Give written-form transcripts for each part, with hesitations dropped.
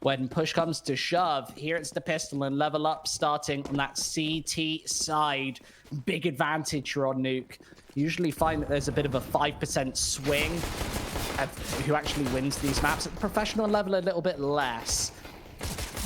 when push comes to shove, here it's the pistol and level up starting on that CT side. Big advantage here on Nuke. Usually find that there's a bit of a 5% swing of who actually wins these maps. At the professional level, a little bit less.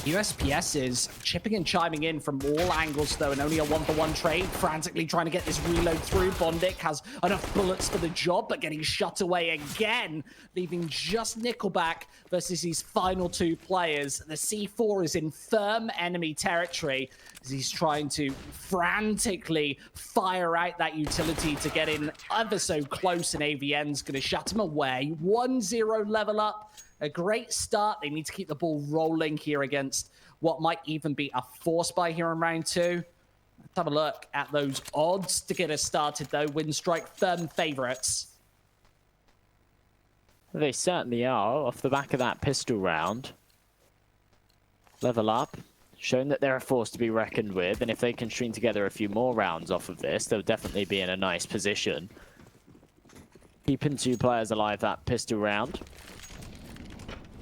USPS is chipping and chiming in from all angles, though, and only a 1-for-1 trade. Frantically trying to get this reload through. Bondic has enough bullets for the job, but getting shut away again, leaving just Nickelback versus these final two players. The C4 is in firm enemy territory as he's trying to frantically fire out that utility to get in ever so close, and AVN's going to shut him away. 1-0 level up. A great start. They need to keep the ball rolling here against what might even be a force buy here in round two. Let's have a look at those odds to get us started, though. WINSTRIKE firm favorites. They certainly are, off the back of that pistol round. Level up, shown that they're a force to be reckoned with, and if they can string together a few more rounds off of this, they'll definitely be in a nice position. Keeping two players alive that pistol round.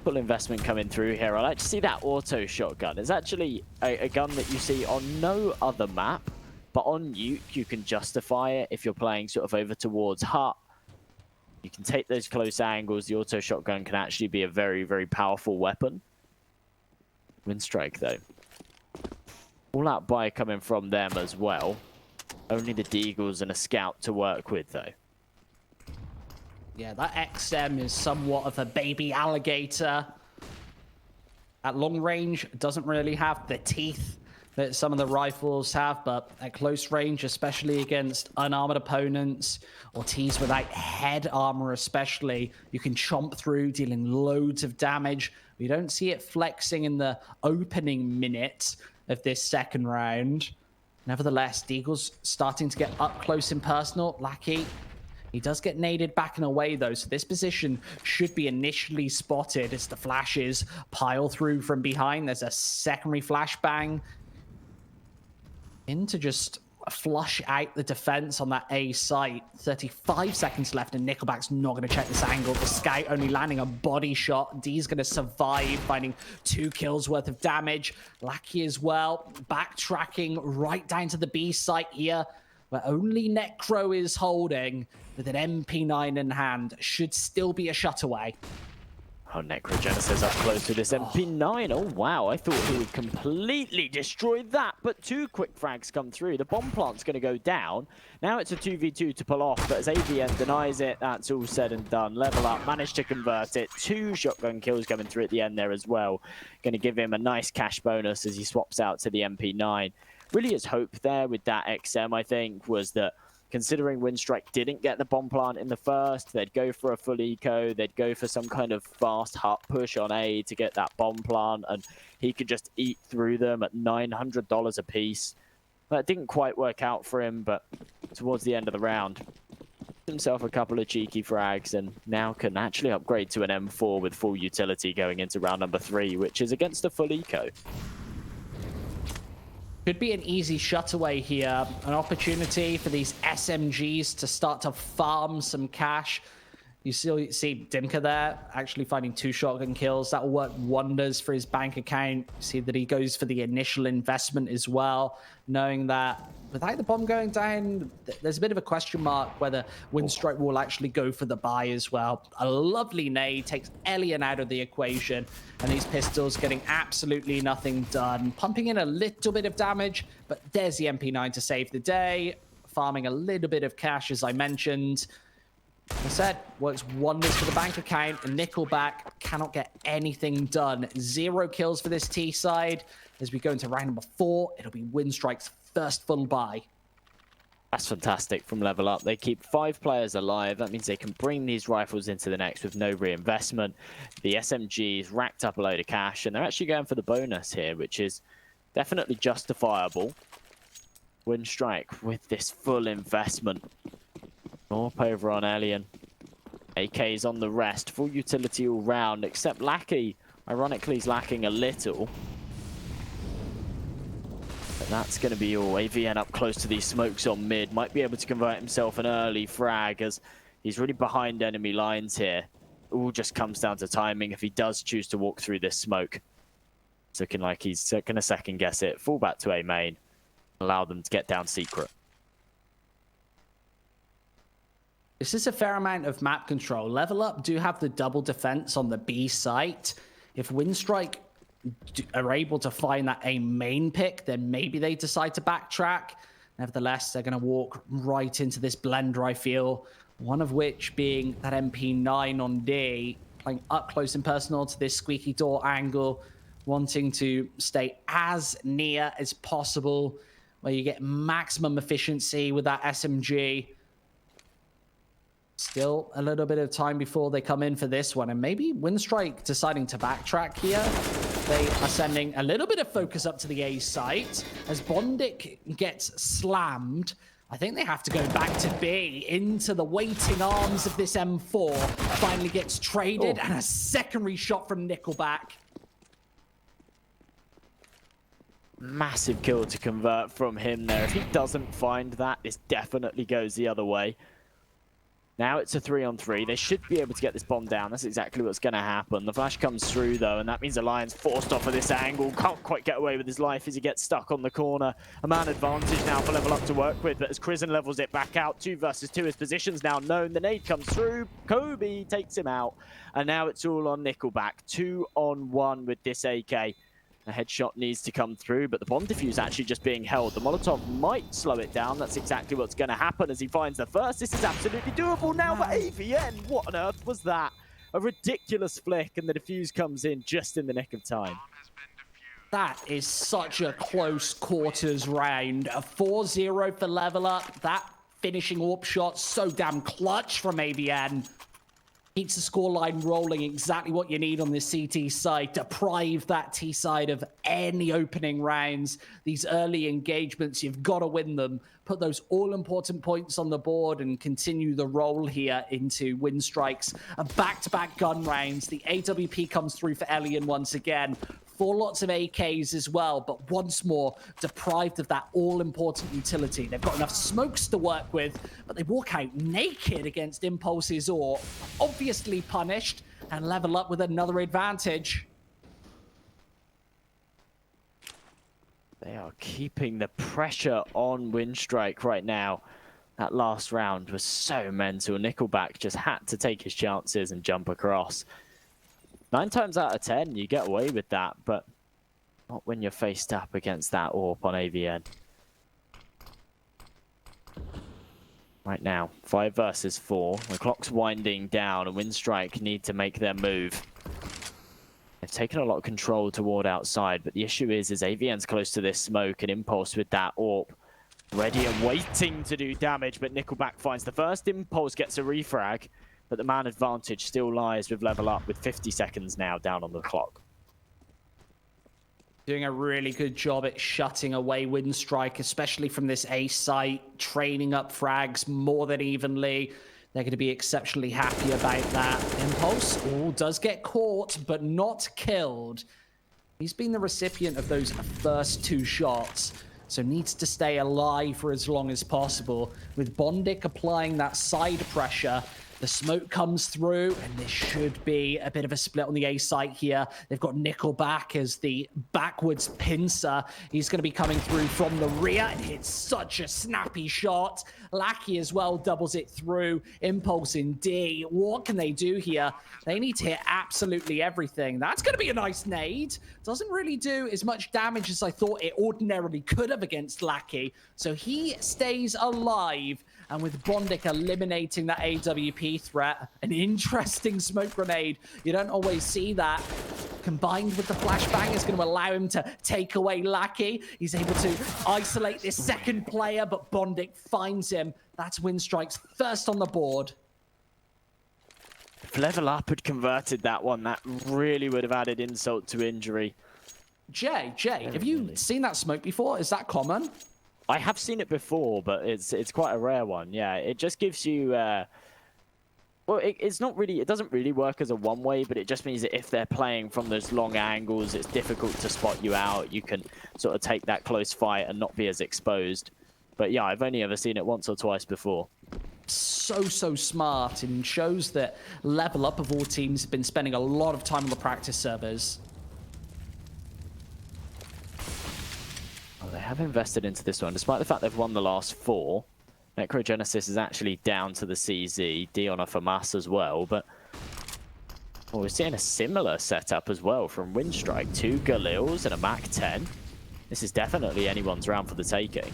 Full investment coming through here. I like to see that auto shotgun. It's actually a gun that you see on no other map, but on Nuke you can justify it if you're playing sort of over towards Hut. You can take those close angles. The auto shotgun can actually be a very, very powerful weapon. WINSTRIKE though. All out buy coming from them as well. Only the Deagles and a scout to work with though. Yeah, that XM is somewhat of a baby alligator. At long range, it doesn't really have the teeth that some of the rifles have, but at close range, especially against unarmored opponents or tees without head armor especially, you can chomp through, dealing loads of damage. We don't see it flexing in the opening minute of this second round. Nevertheless, Deagle's starting to get up close and personal. Lackey, he does get naded back and away, though, so this position should be initially spotted as the flashes pile through from behind. There's a secondary flashbang in to just flush out the defense on that A site. 35 seconds left, and Nickelback's not going to check this angle. The scout only landing a body shot. D's going to survive, finding 2 kills worth of damage. Lackey as well, backtracking right down to the B site here, where only Necro is holding with an MP9 in hand. Should still be a shut away. Oh, Necrogenesis up close to this MP9. Oh, wow. I thought he would completely destroy that, but 2 quick frags come through. The bomb plant's going to go down. Now it's a 2v2 to pull off, but as AVN denies it, that's all said and done. Level up, managed to convert it. 2 shotgun kills coming through at the end there as well. Going to give him a nice cash bonus as he swaps out to the MP9. Really his hope there with that XM, I think, was that considering WINSTRIKE didn't get the bomb plant in the first, they'd go for a full eco, they'd go for some kind of fast Hut push on A to get that bomb plant, and he could just eat through them at $900 a piece. That didn't quite work out for him, but towards the end of the round, himself a couple of cheeky frags, and now can actually upgrade to an M4 with full utility going into round number 3, which is against a full eco. Could be an easy shutaway here. An opportunity for these SMGs to start to farm some cash. You see Dimka there, actually finding 2 shotgun kills. That will work wonders for his bank account. You see that he goes for the initial investment as well, knowing that without the bomb going down, there's a bit of a question mark whether WINSTRIKE will actually go for the buy as well. A lovely nade takes Elian out of the equation, and these pistols getting absolutely nothing done. Pumping in a little bit of damage, but there's the MP9 to save the day. Farming a little bit of cash, as I mentioned. As I said, works wonders for the bank account, and Nickelback cannot get anything done. 0 kills for this T side. As we go into round number 4, it'll be WINSTRIKE's first full buy. That's fantastic from Level Up. They keep 5 players alive. That means they can bring these rifles into the next with no reinvestment. The SMGs racked up a load of cash, and they're actually going for the bonus here, which is definitely justifiable. WINSTRIKE with this full investment. Up over on Alien. AK's on the rest. Full utility all round, except Lackey. Ironically, is lacking a little. But that's going to be all. AVN up close to these smokes on mid. Might be able to convert himself an early frag as he's really behind enemy lines here. All just comes down to timing if he does choose to walk through this smoke. It's looking like he's going to second guess it. Fall back to A main. Allow them to get down secret. This is a fair amount of map control. LVLUP do have the double defense on the B site. If WINSTRIKE are able to find that A main pick, then maybe they decide to backtrack. Nevertheless, they're going to walk right into this blender, I feel. One of which being that MP9 on D, playing up close and personal to this squeaky door angle, wanting to stay as near as possible, where you get maximum efficiency with that SMG. Still a little bit of time before they come in for this one, and maybe WINSTRIKE deciding to backtrack here. They are sending a little bit of focus up to the A site. As Bondic gets slammed, I think they have to go back to B, into the waiting arms of this M4. Finally gets traded, and a secondary shot from Nickelback. Massive kill to convert from him there. If he doesn't find that, this definitely goes the other way. Now it's a 3-on-3. They should be able to get this bomb down. That's exactly what's going to happen. The flash comes through, though, and that means the Lion's forced off of this angle. Can't quite get away with his life as he gets stuck on the corner. A man advantage now for LVLUP to work with, but as Crizzen levels it back out, 2 versus 2, his position's now known. The nade comes through. Kobe takes him out, and now it's all on Nickelback. 2-on-1 with this AK. A headshot needs to come through, but the bomb defuse actually just being held. The Molotov might slow it down. That's exactly what's going to happen as he finds the first. This is absolutely doable now for AVN. What on earth was that? A ridiculous flick, and the defuse comes in just in the nick of time. That is such a close quarters round. A 4-0 for LVLUP. That finishing AWP shot, so damn clutch from AVN. Keeps the scoreline rolling, exactly what you need on this CT side. Deprive that T side of any opening rounds. These early engagements, you've got to win them. Put those all-important points on the board and continue the roll here into WINSTRIKE's back-to-back gun rounds. The AWP comes through for Elian once again. 4 lots of AKs as well, but once more deprived of that all-important utility. They've got enough smokes to work with, but they walk out naked against Impulse's or obviously punished, and LVLUP with another advantage. They are keeping the pressure on WINSTRIKE right now. That last round was so mental. Nickelback just had to take his chances and jump across. 9 times out of 10, you get away with that, but not when you're faced up against that AWP on AVN. Right now, 5 versus 4. The clock's winding down, and WINSTRIKE need to make their move. They've taken a lot of control toward outside, but the issue is AVN's close to this smoke, and Impulse with that AWP. Ready and waiting to do damage, but Nickelback finds the first. Impulse gets a refrag. But the man advantage still lies with LVLUP with 50 seconds now down on the clock. Doing a really good job at shutting away WINSTRIKE, especially from this A site, training up frags more than evenly. They're going to be exceptionally happy about that. Impulse does get caught, but not killed. He's been the recipient of those first 2 shots, so needs to stay alive for as long as possible. With Bondic applying that side pressure, the smoke comes through, and this should be a bit of a split on the A site here. They've got Nickelback as the backwards pincer. He's going to be coming through from the rear, and hits such a snappy shot. Lackey as well doubles it through. Impulse in D. What can they do here? They need to hit absolutely everything. That's going to be a nice nade. Doesn't really do as much damage as I thought it ordinarily could have against Lackey. So he stays alive. And with Bondic eliminating that AWP threat, an interesting smoke grenade. You don't always see that. Combined with the flashbang is going to allow him to take away Lackey. He's able to isolate this second player, but Bondic finds him. That's WINSTRIKE's first on the board. If LVLUP had converted that one, that really would have added insult to injury. Jay, have you seen that smoke before? Is that common? I have seen it before, but it's quite a rare one. Yeah, it just gives you. Well, it's not really. It doesn't really work as a one-way, but it just means that if they're playing from those long angles, it's difficult to spot you out. You can sort of take that close fight and not be as exposed. But yeah, I've only ever seen it once or twice before. So smart, and shows that LVLUP of all teams have been spending a lot of time on the practice servers. They have invested into this one, despite the fact they've won the last 4. Necrogenesis is actually down to the CZ, Dion off a mass as well, but we're seeing a similar setup as well from WINSTRIKE. 2 Galils and a Mach 10. This is definitely anyone's round for the taking.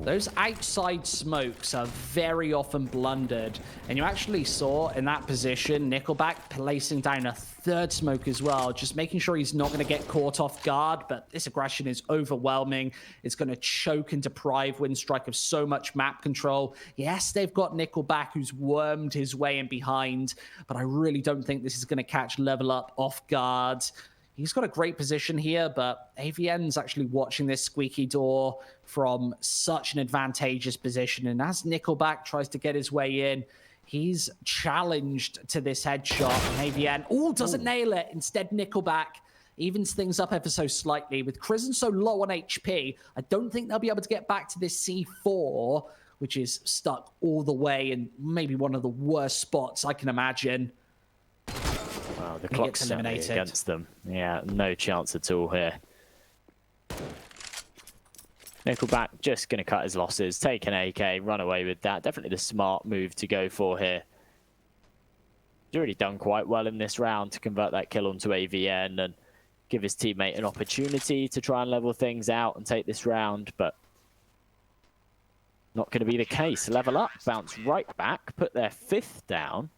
Those outside smokes are very often blundered. And you actually saw in that position, Nickelback placing down a 3rd smoke as well, just making sure he's not going to get caught off guard. But this aggression is overwhelming. It's going to choke and deprive WINSTRIKE of so much map control. Yes, they've got Nickelback, who's wormed his way in behind, but I really don't think this is going to catch LVLUP off guard. He's got a great position here, but AVN's actually watching this squeaky door from such an advantageous position. And as Nickelback tries to get his way in, he's challenged to this headshot. And AVN, doesn't nail it. Instead, Nickelback evens things up ever so slightly. With Crizzen so low on HP, I don't think they'll be able to get back to this C4, which is stuck all the way in maybe one of the worst spots I can imagine. Wow, the clock's certainly against them. Yeah, no chance at all here. Nickelback just going to cut his losses, take an AK, run away with that. Definitely the smart move to go for here. He's already done quite well in this round to convert that kill onto AVN and give his teammate an opportunity to try and level things out and take this round, but not going to be the case. LVLUP bounce right back, put their 5th down.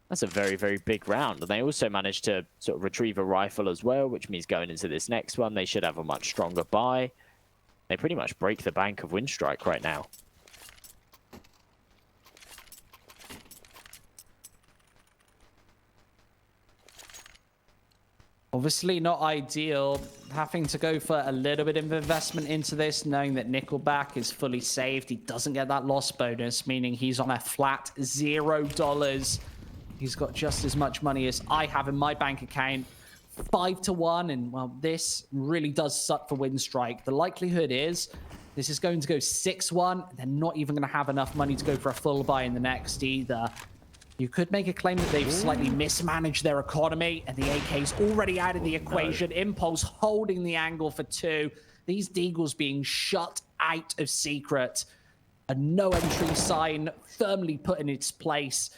That's a very, very big round. And they also managed to sort of retrieve a rifle as well, which means going into this next one, they should have a much stronger buy. They pretty much break the bank of WINSTRIKE right now. Obviously not ideal, having to go for a little bit of investment into this, knowing that Nickelback is fully saved. He doesn't get that loss bonus, meaning he's on a flat $0. He's got just as much money as I have in my bank account. 5-1, and well, this really does suck for WINSTRIKE. The likelihood is this is going to go 6-1. They're not even going to have enough money to go for a full buy in the next either. You could make a claim that they've slightly mismanaged their economy, and the AK's already out of the equation. No. Impulse holding the angle for 2. These Deagles being shut out of secret. A no entry sign firmly put in its place.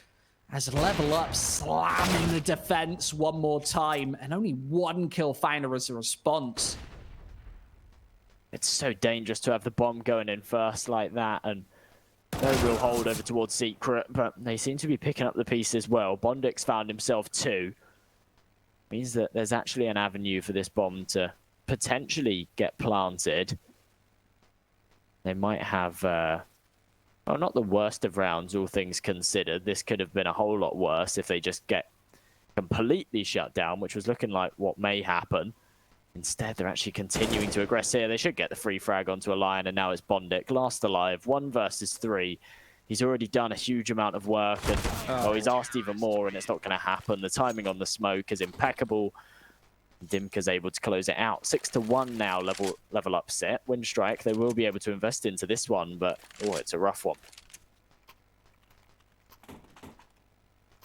As LVLUP slamming the defense one more time, and only 1 kill finder as a response. It's so dangerous to have the bomb going in first like that, and no real hold over towards Secret, but they seem to be picking up the pieces well. Bondix found himself 2. Means that there's actually an avenue for this bomb to potentially get planted. They might have... well, not the worst of rounds, all things considered. This could have been a whole lot worse if they just get completely shut down, which was looking like what may happen. Instead, they're actually continuing to aggress here. They should get the free frag onto a Lion, and now it's Bondic. Last alive, 1 versus 3. He's already done a huge amount of work, and he's asked even more, and it's not going to happen. The timing on the smoke is impeccable. Dimka's able to close it out. 6-1 now, LVLUP set. WINSTRIKE, they will be able to invest into this one, but it's a rough one.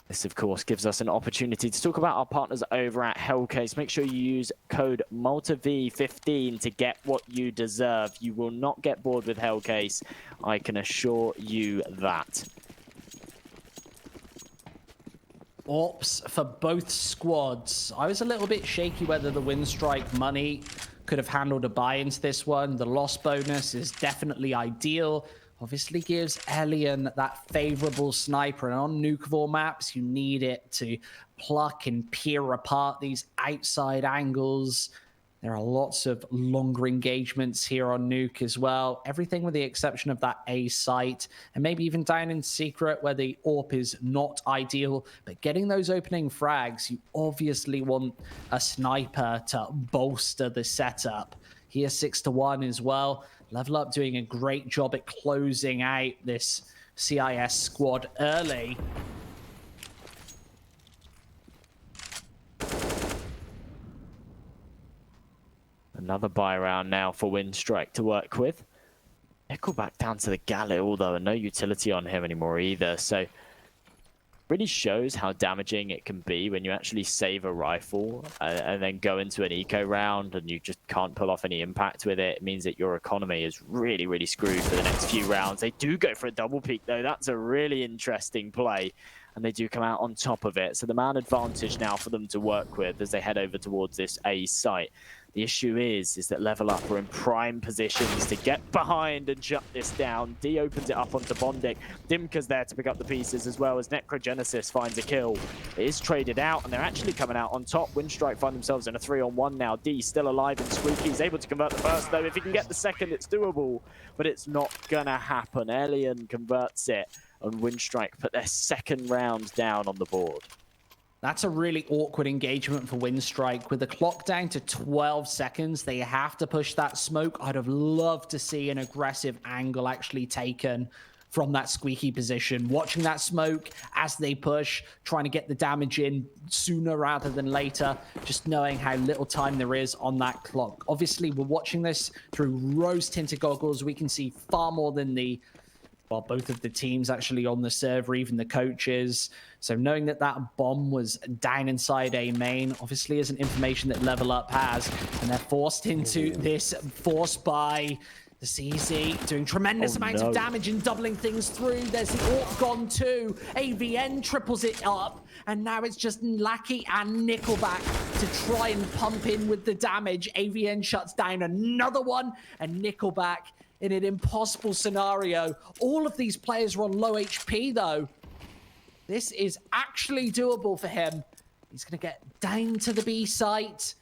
This, of course, gives us an opportunity to talk about our partners over at Hellcase. Make sure you use code MALTAV15 to get what you deserve. You will not get bored with Hellcase. I can assure you that. Ops for both squads. I was a little bit shaky whether the WINSTRIKE money could have handled a buy into this one. The loss bonus is definitely ideal. Obviously gives Elian that favorable sniper, and on Nukevore maps, you need it to pluck and peer apart these outside angles. There are lots of longer engagements here on Nuke as well. Everything with the exception of that A site, and maybe even down in Secret where the AWP is not ideal. But getting those opening frags, you obviously want a sniper to bolster the setup. Here 6-1 as well. LVLUP doing a great job at closing out this CIS squad early. Another buy round now for WINSTRIKE to work with. Nickelback down to the Galil, though, and no utility on him anymore either. So really shows how damaging it can be when you actually save a rifle and then go into an eco round and you just can't pull off any impact with it. It means that your economy is really, really screwed for the next few rounds. They do go for a double peak, though. That's a really interesting play. And they do come out on top of it. So the man advantage now for them to work with as they head over towards this A site. The issue is that LVLUP are in prime positions to get behind and shut this down. D opens it up onto Bondic. Dimka's there to pick up the pieces as well as Necrogenesis finds a kill. It is traded out and they're actually coming out on top. WINSTRIKE find themselves in a 3-on-1 now. D still alive and squeaky. He's able to convert the first though. If he can get the second, it's doable, but it's not gonna happen. Alien converts it and WINSTRIKE put their second round down on the board. That's a really awkward engagement for WINSTRIKE. With the clock down to 12 seconds, they have to push that smoke. I'd have loved to see an aggressive angle actually taken from that squeaky position. Watching that smoke as they push, trying to get the damage in sooner rather than later, just knowing how little time there is on that clock. Obviously, we're watching this through rose-tinted goggles. We can see far more than both of the teams actually on the server, even the coaches. So knowing that that bomb was down inside A main, obviously isn't information that LVLUP has, and they're forced into this, forced by the CZ, doing tremendous amounts of damage and doubling things through. There's the AWP gone too. AVN triples it up, and now it's just Lackey and Nickelback to try and pump in with the damage. AVN shuts down another one, and Nickelback in an impossible scenario. All of these players are on low HP though. This is actually doable for him. He's gonna get down to the B site.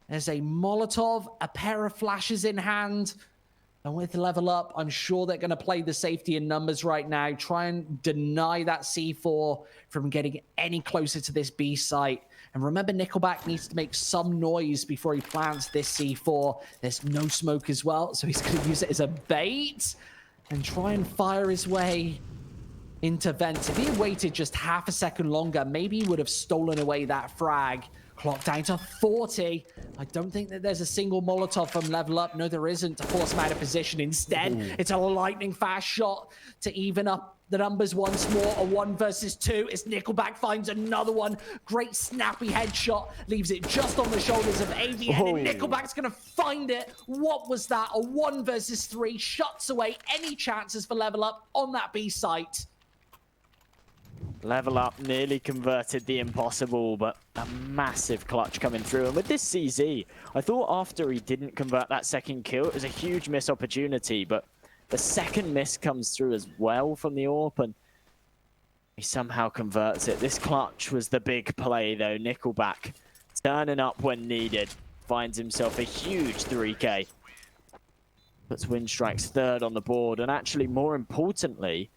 There's a Molotov, a pair of flashes in hand. And with LVLUP, I'm sure they're gonna play the safety in numbers right now, try and deny that C4 from getting any closer to this B site. And remember, Nickelback needs to make some noise before he plants this C4. There's no smoke as well, so he's going to use it as a bait and try and fire his way into vents. If he had waited just half a second longer, maybe he would have stolen away that frag. Clock down to 40. I don't think that there's a single Molotov from LVLUP. No, there isn't to force him out of position. Instead, it's a lightning fast shot to even up the numbers once more. A 1 versus 2 as Nickelback finds another one. Great snappy headshot. Leaves it just on the shoulders of AVN. And Nickelback's going to find it. What was that? A 1 versus 3. Shuts away any chances for LVLUP on that B site. LVLUP nearly converted the impossible, but a massive clutch coming through. And with this CZ, I thought after he didn't convert that second kill, it was a huge missed opportunity, but the second miss comes through as well from the AWP, and he somehow converts it. This clutch was the big play, though. Nickelback turning up when needed, finds himself a huge 3K. Puts WINSTRIKE's third on the board, and actually, more importantly,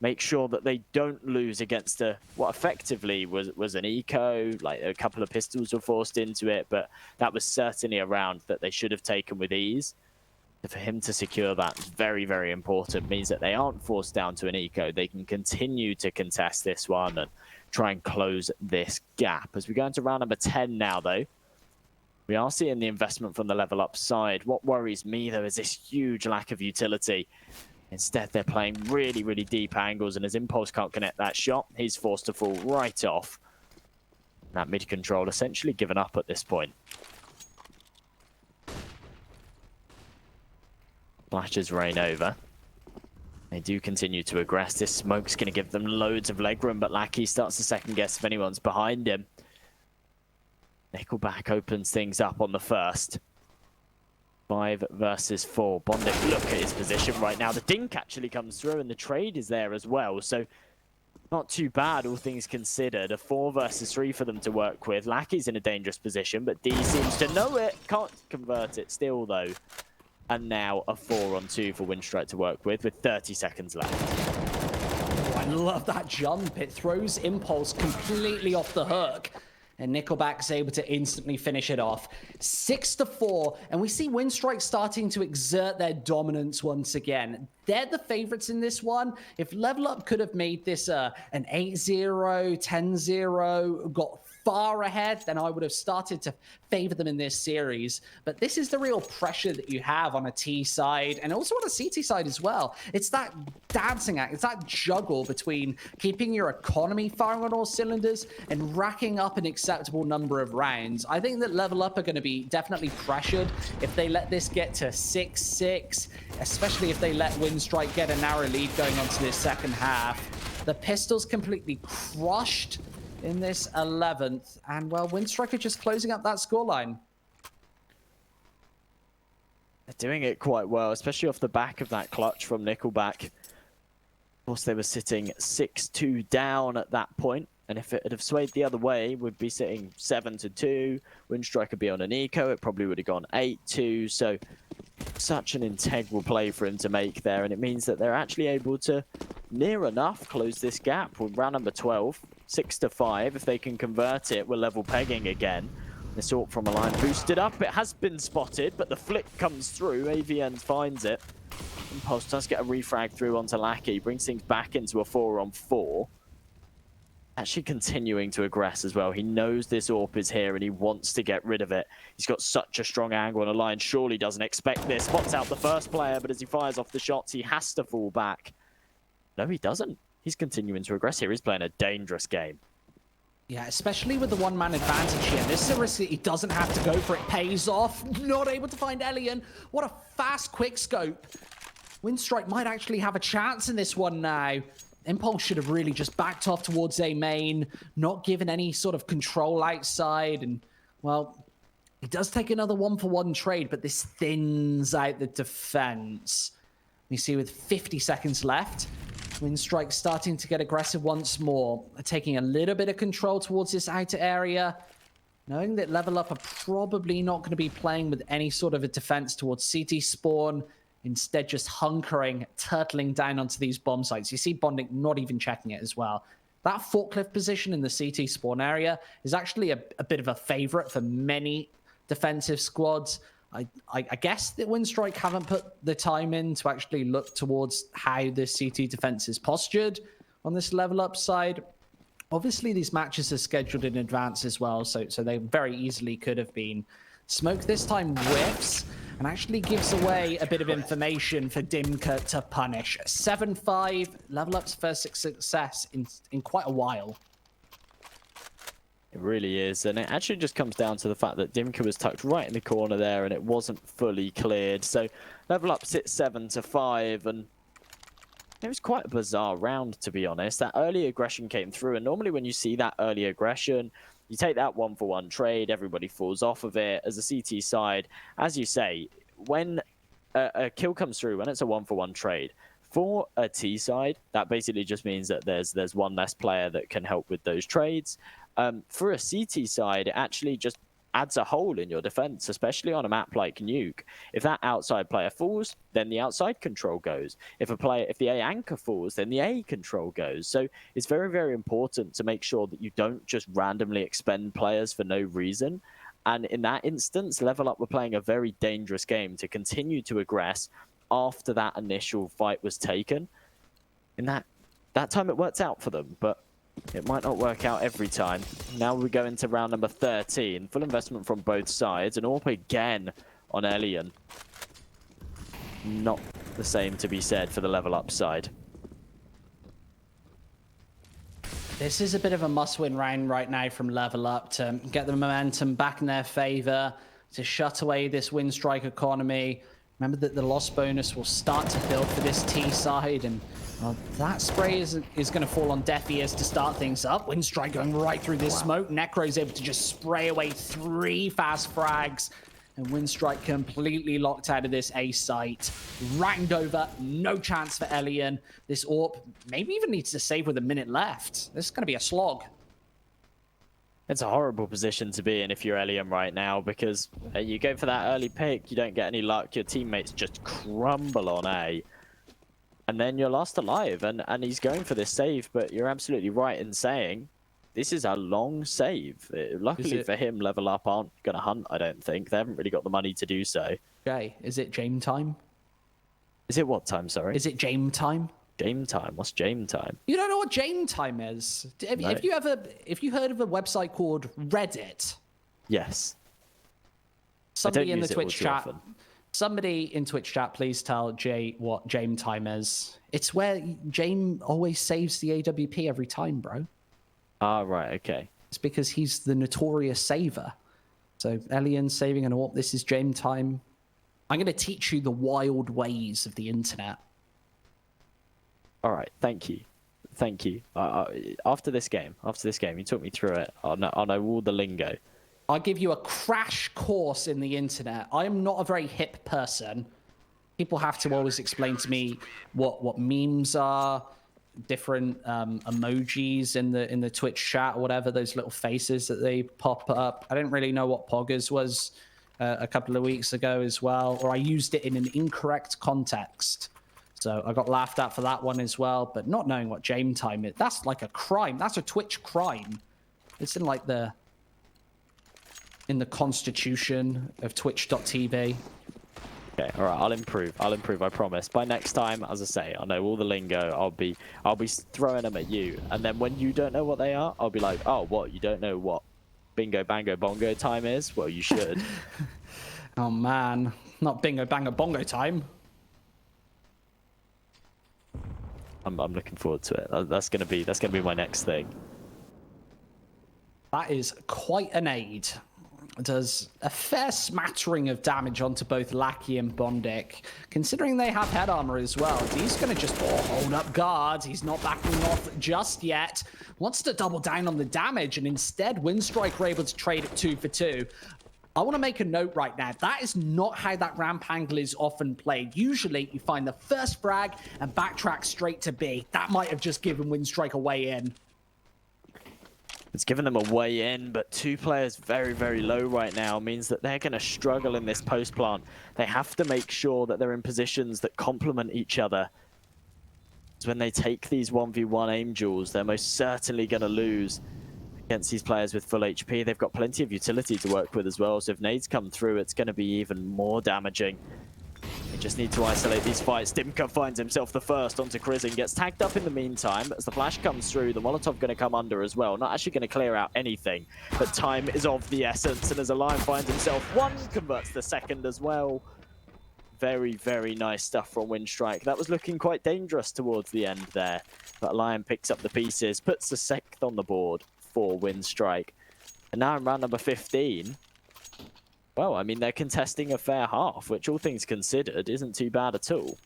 make sure that they don't lose against what effectively was an eco. Like, a couple of pistols were forced into it, but that was certainly a round that they should have taken with ease. For him to secure that is very, very important. Means that they aren't forced down to an eco. They can continue to contest this one and try and close this gap. As we go into round number 10 now, though, we are seeing the investment from the LVLUP side. What worries me, though, is this huge lack of utility. Instead, they're playing really, really deep angles, and as Impulse can't connect that shot, he's forced to fall right off. That mid control essentially given up at this point. Flashes rain over. They do continue to aggress. This smoke's going to give them loads of leg room, but Lackey starts to second guess if anyone's behind him. Nickelback opens things up on the first. 5 versus 4. Bondic, look at his position right now. The dink actually comes through, and the trade is there as well. So not too bad, all things considered. A 4 versus 3 for them to work with. Lackey's in a dangerous position, but D seems to know it. Can't convert it still, though. And now a 4-on-2 for WINSTRIKE to work with 30 seconds left. Oh, I love that jump. It throws Impulse completely off the hook. And Nickelback's able to instantly finish it off. 6-4, and we see WINSTRIKE starting to exert their dominance once again. they're the favorites in this one. If Level Up could have made this an 8-0, 10-0, got far ahead, then I would have started to favor them in this series. But this is the real pressure that you have on a T side and also on a CT side as well. It's that dancing act, it's that juggle between keeping your economy firing on all cylinders and racking up an acceptable number of rounds. I think that Level Up are going to be definitely pressured if they let this get to 6-6, especially if they let WINSTRIKE get a narrow lead going on to this second half. The Pistols completely crushed in this 11th, and well, WINSTRIKE are just closing up that scoreline. They're doing it quite well, especially off the back of that clutch from Nickelback. Of course, they were sitting 6-2 down at that point, and if it had have swayed the other way, we'd be sitting 7-2. WINSTRIKE would be on an eco. It probably would have gone 8-2. So such an integral play for him to make there, and it means that they're actually able to near enough close this gap with round number 12, 6-5. If they can convert it, we're level pegging again. This AWP from a line boosted up. It has been spotted, but the flick comes through. AVN finds it. Impulse does get a refrag through onto Lackey, brings things back into a 4-on-4. Actually continuing to aggress as well. He knows this AWP is here and he wants to get rid of it. He's got such a strong angle on a line. Surely doesn't expect this. Spots out the first player, but as he fires off the shots, he has to fall back. No, he doesn't. He's continuing to aggress here. He's playing a dangerous game. Yeah, especially with the one-man advantage here. This is a risk that he doesn't have to go for. It pays off. Not able to find Elian. What a fast quick scope. WINSTRIKE might actually have a chance in this one now. Impulse should have really just backed off towards A main, not given any sort of control outside. And, well, he does take another 1-for-1 trade, but this thins out the defense. You see with 50 seconds left, WINSTRIKE starting to get aggressive once more, taking a little bit of control towards this outer area, knowing that Level Up are probably not going to be playing with any sort of a defense towards CT spawn, instead just hunkering, turtling down onto these bomb sites. You see Bonding not even checking it as well. That forklift position in the CT spawn area is actually a bit of a favorite for many defensive squads. I guess that WINSTRIKE haven't put the time in to actually look towards how the CT defense is postured on this Level Up side. Obviously, these matches are scheduled in advance as well, so they very easily could have been. Smoke this time whiffs and actually gives away a bit of information for Dimka to punish. 7-5, Level Up's first success in quite a while. It really is, and it actually just comes down to the fact that Dimka was tucked right in the corner there and it wasn't fully cleared. So Level Up sits 7-5, and it was quite a bizarre round, to be honest. That early aggression came through, and normally when you see that early aggression, you take that 1-for-1 trade, everybody falls off of it. As a CT side, as you say, when a kill comes through, when it's a 1-for-1 trade, for a T side, that basically just means that there's one less player that can help with those trades. For a CT side, it actually just adds a hole in your defense, especially on a map like Nuke. If that outside player falls, then the outside control goes. If the A anchor falls, then the A control goes. So it's very, very important to make sure that you don't just randomly expend players for no reason. And in that instance, Level Up were playing a very dangerous game to continue to aggress after that initial fight was taken. In that time, it worked out for them, but it might not work out every time. Now we go into round number 13. Full investment from both sides. And AWP again on Elian. Not the same to be said for the Level Up side. This is a bit of a must-win round right now from Level Up to get the momentum back in their favor, to shut away this WINSTRIKE economy. Remember that the loss bonus will start to build for this T side, and well, that spray is going to fall on deaf ears to start things up. WINSTRIKE going right through this smoke. Necro's able to just spray away 3 fast frags, and WINSTRIKE completely locked out of this A site. Round over, no chance for Elian. This AWP maybe even needs to save with a minute left. This is going to be a slog. It's a horrible position to be in if you're Elian right now, because you go for that early pick, you don't get any luck, your teammates just crumble on A, and then you're lost alive, and he's going for this save, but you're absolutely right in saying this is a long save. Luckily for him, Level Up aren't going to hunt, I don't think. They haven't really got the money to do so. Okay, is it Jame time? Is it what time, sorry? Is it Jame time? Game time? What's Jame time? You don't know what Jame time is? No. If you heard of a website called Reddit? Yes. Somebody in the use it all Twitch too chat. often. Somebody in Twitch chat, please tell Jay what Jame time is. It's where Jame always saves the AWP every time, bro. Ah, right, okay. It's because he's the notorious saver. So Elian saving an AWP. This is Jame time. I'm going to teach you the wild ways of the internet. All right, thank you. Thank you. After this game, you took me through it. I'll know all the lingo. I'll give you a crash course in the internet. I am not a very hip person. People have to always explain to me what memes are, different emojis in the Twitch chat or whatever, those little faces that they pop up. I didn't really know what poggers was a couple of weeks ago as well, or I used it in an incorrect context. So I got laughed at for that one as well, but not knowing what Jame time is, that's like a crime. That's a Twitch crime. It's in like the constitution of twitch.tv. Okay, all right, I'll improve, I promise. By next time, as I say, I know all the lingo. I'll be throwing them at you, and then when you don't know what they are, I'll be like, oh, what, you don't know what bingo bango bongo time is? Well, you should. Oh man, not bingo bango bongo time. I'm looking forward to it. That's gonna be my next thing. That is quite an aid. It does a fair smattering of damage onto both Lackey and Bondic. Considering they have head armor as well, he's going to just hold up guard. He's not backing off just yet. Wants to double down on the damage, and instead WINSTRIKE were able to trade it 2 for 2. I want to make a note right now. That is not how that ramp angle is often played. Usually, you find the first frag and backtrack straight to B. That might have just given WINSTRIKE a way in. It's given them a way in, but two players very, very low right now means that they're going to struggle in this post plant. They have to make sure that they're in positions that complement each other. So when they take these 1v1 aim duels, they're most certainly going to lose against these players with full HP. They've got plenty of utility to work with as well, so if nades come through, it's going to be even more damaging. They just need to isolate these fights. Dimka finds himself the first onto Krizin, gets tagged up in the meantime. As the flash comes through, the Molotov going to come under as well. Not actually going to clear out anything, but time is of the essence. And as Lion finds himself one, converts the second as well. Very, very nice stuff from WINSTRIKE. That was looking quite dangerous towards the end there. But Lion picks up the pieces, puts the 6th on the board for WINSTRIKE. And now in round number 15, well, I mean, they're contesting a fair half, which all things considered isn't too bad at all.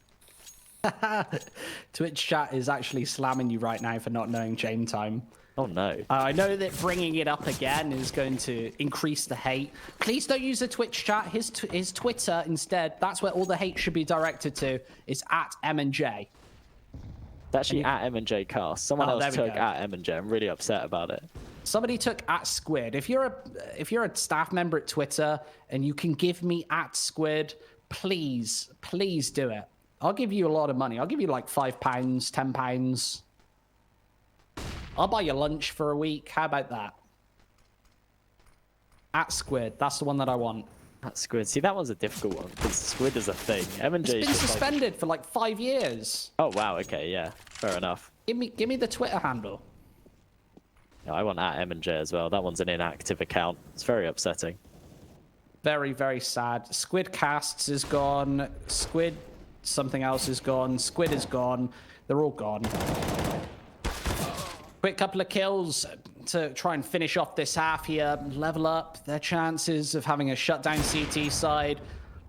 Twitch chat is actually slamming you right now for not knowing Jame time. Oh, no. I know that bringing it up again is going to increase the hate. Please don't use the Twitch chat. His Twitter instead, that's where all the hate should be directed to, is at M&J. It's actually at M&J Cast. Someone else took go. at M&J. I'm really upset about it. Somebody took at Squid. If you're a staff member at Twitter and you can give me at Squid, please do it. I'll give you a lot of money. I'll give you like £5, £10. I'll buy you lunch for a week. How about that? At Squid. That's the one that I want. At Squid. See, that one's a difficult one because Squid is a thing. M&J It's been suspended for like 5 years. Oh wow. Okay. Yeah. Fair enough. Give me the Twitter handle. Yeah, I want at M&J as well. That one's an inactive account. It's very upsetting. Very, very sad. Squid Casts is gone. Squid something else is gone. Squid is gone. They're all gone. Quick couple of kills to try and finish off this half here. Level up. Their chances of having a shutdown CT side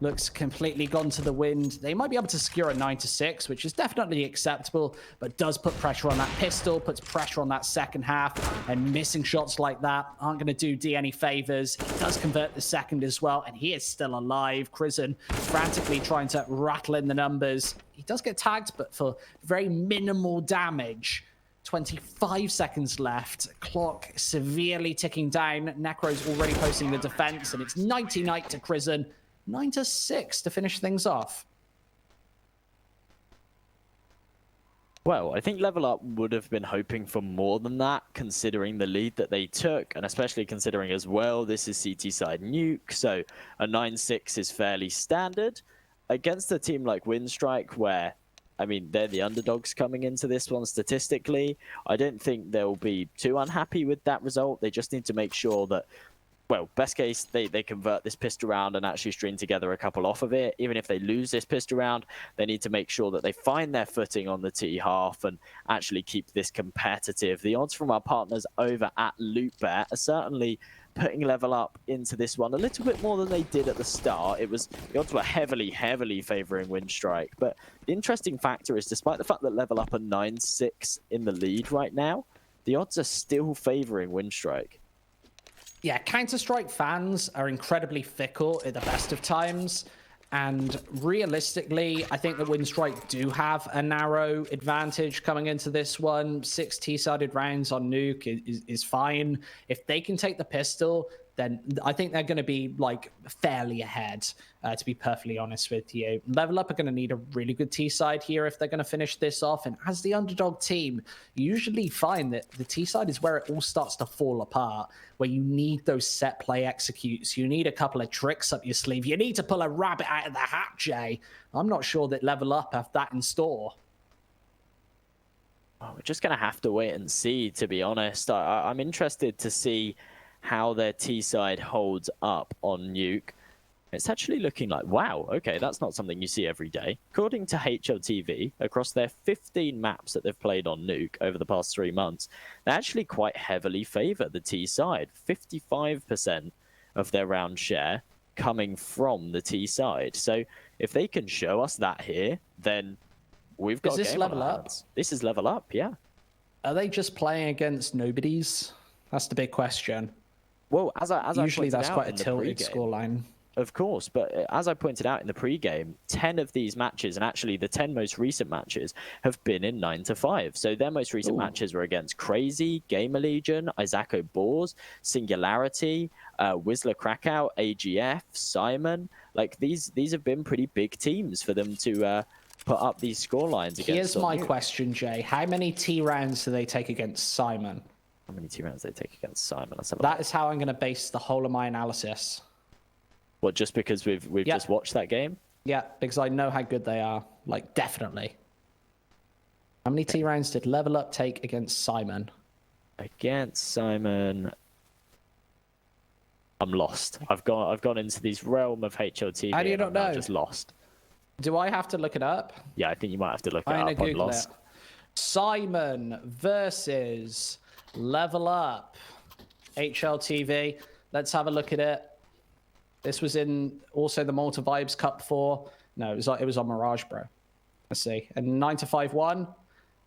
looks completely gone to the wind. They might be able to secure a 9-6, which is definitely acceptable, but does put pressure on that pistol, puts pressure on that second half, and missing shots like that aren't going to do D any favors. He does convert the second as well, and he is still alive. Krizin frantically trying to rattle in the numbers. He does get tagged, but for very minimal damage. 25 seconds left. Clock severely ticking down. Necro's already posting the defense, and it's 90-night to Krizin. 9-6 to finish things off. Well, I think LVLUP would have been hoping for more than that, considering the lead that they took, and especially considering as well, this is CT side nuke, so a 9-6 is fairly standard. against a team like WINSTRIKE, where, I mean, they're the underdogs coming into this one statistically, I don't think they'll be too unhappy with that result. They just need to make sure that, well, best case, they convert this pistol round and actually string together a couple off of it. Even if they lose this pistol round, they need to make sure that they find their footing on the T half and actually keep this competitive. The odds from our partners over at LootBet are certainly putting LVLUP into this one a little bit more than they did at the start. The odds were heavily favoring WINSTRIKE. But the interesting factor is, despite the fact that LVLUP are 9-6 in the lead right now, the odds are still favoring WINSTRIKE. Yeah, Counter-Strike fans are incredibly fickle at the best of times. And realistically, I think that WINSTRIKE do have a narrow advantage coming into this one. 6 T-sided rounds on Nuke is fine. If they can take the pistol, then I think they're going to be like fairly ahead, to be perfectly honest with you. LVLUP are going to need a really good T-side here if they're going to finish this off. And as the underdog team, you usually find that the T-side is where it all starts to fall apart, where you need those set play executes. You need a couple of tricks up your sleeve. You need to pull a rabbit out of the hat, Jay. I'm not sure that LVLUP have that in store. Oh, we're just going to have to wait and see, to be honest. I'm interested to see how their T-side holds up on Nuke. It's actually looking like, wow, okay, that's not something you see every day. According to HLTV, across their 15 maps that they've played on Nuke over the past 3 months, they actually quite heavily favor the T-side. 55% of their round share coming from the T-side. So if they can show us that here, then we've got a game on our hands. This is LVLUP, yeah. Are they just playing against nobodies? That's the big question. Well, usually that's quite a tilted scoreline. Of course, but as I pointed out in the pre-game, 10 of these matches, and actually the 10 most recent matches, have been in 9-5. So their most recent matches were against Crazy, Gamer Legion, Isaaco Boars, Singularity, Whistler Krakow, AGF, Simon. Like, these have been pretty big teams for them to put up these scorelines against. Here's my question, Jay. How many T rounds do they take against Simon? How many T rounds they take against Simon? That is how I'm going to base the whole of my analysis. What, just because we've just watched that game? Yeah, because I know how good they are. Like, definitely. How many T rounds did LVLUP take against Simon? Against Simon, I'm lost. I've gone into this realm of HLTV. How do you not know? I'm just lost. Do I have to look it up? Yeah, I think you might have to look it up. I'm lost. Simon versus LVLUP. HLTV. Let's have a look at it. This was in also the Malta Vibes Cup 4. No, it was on Mirage, bro. Let's see. And 9-5-1.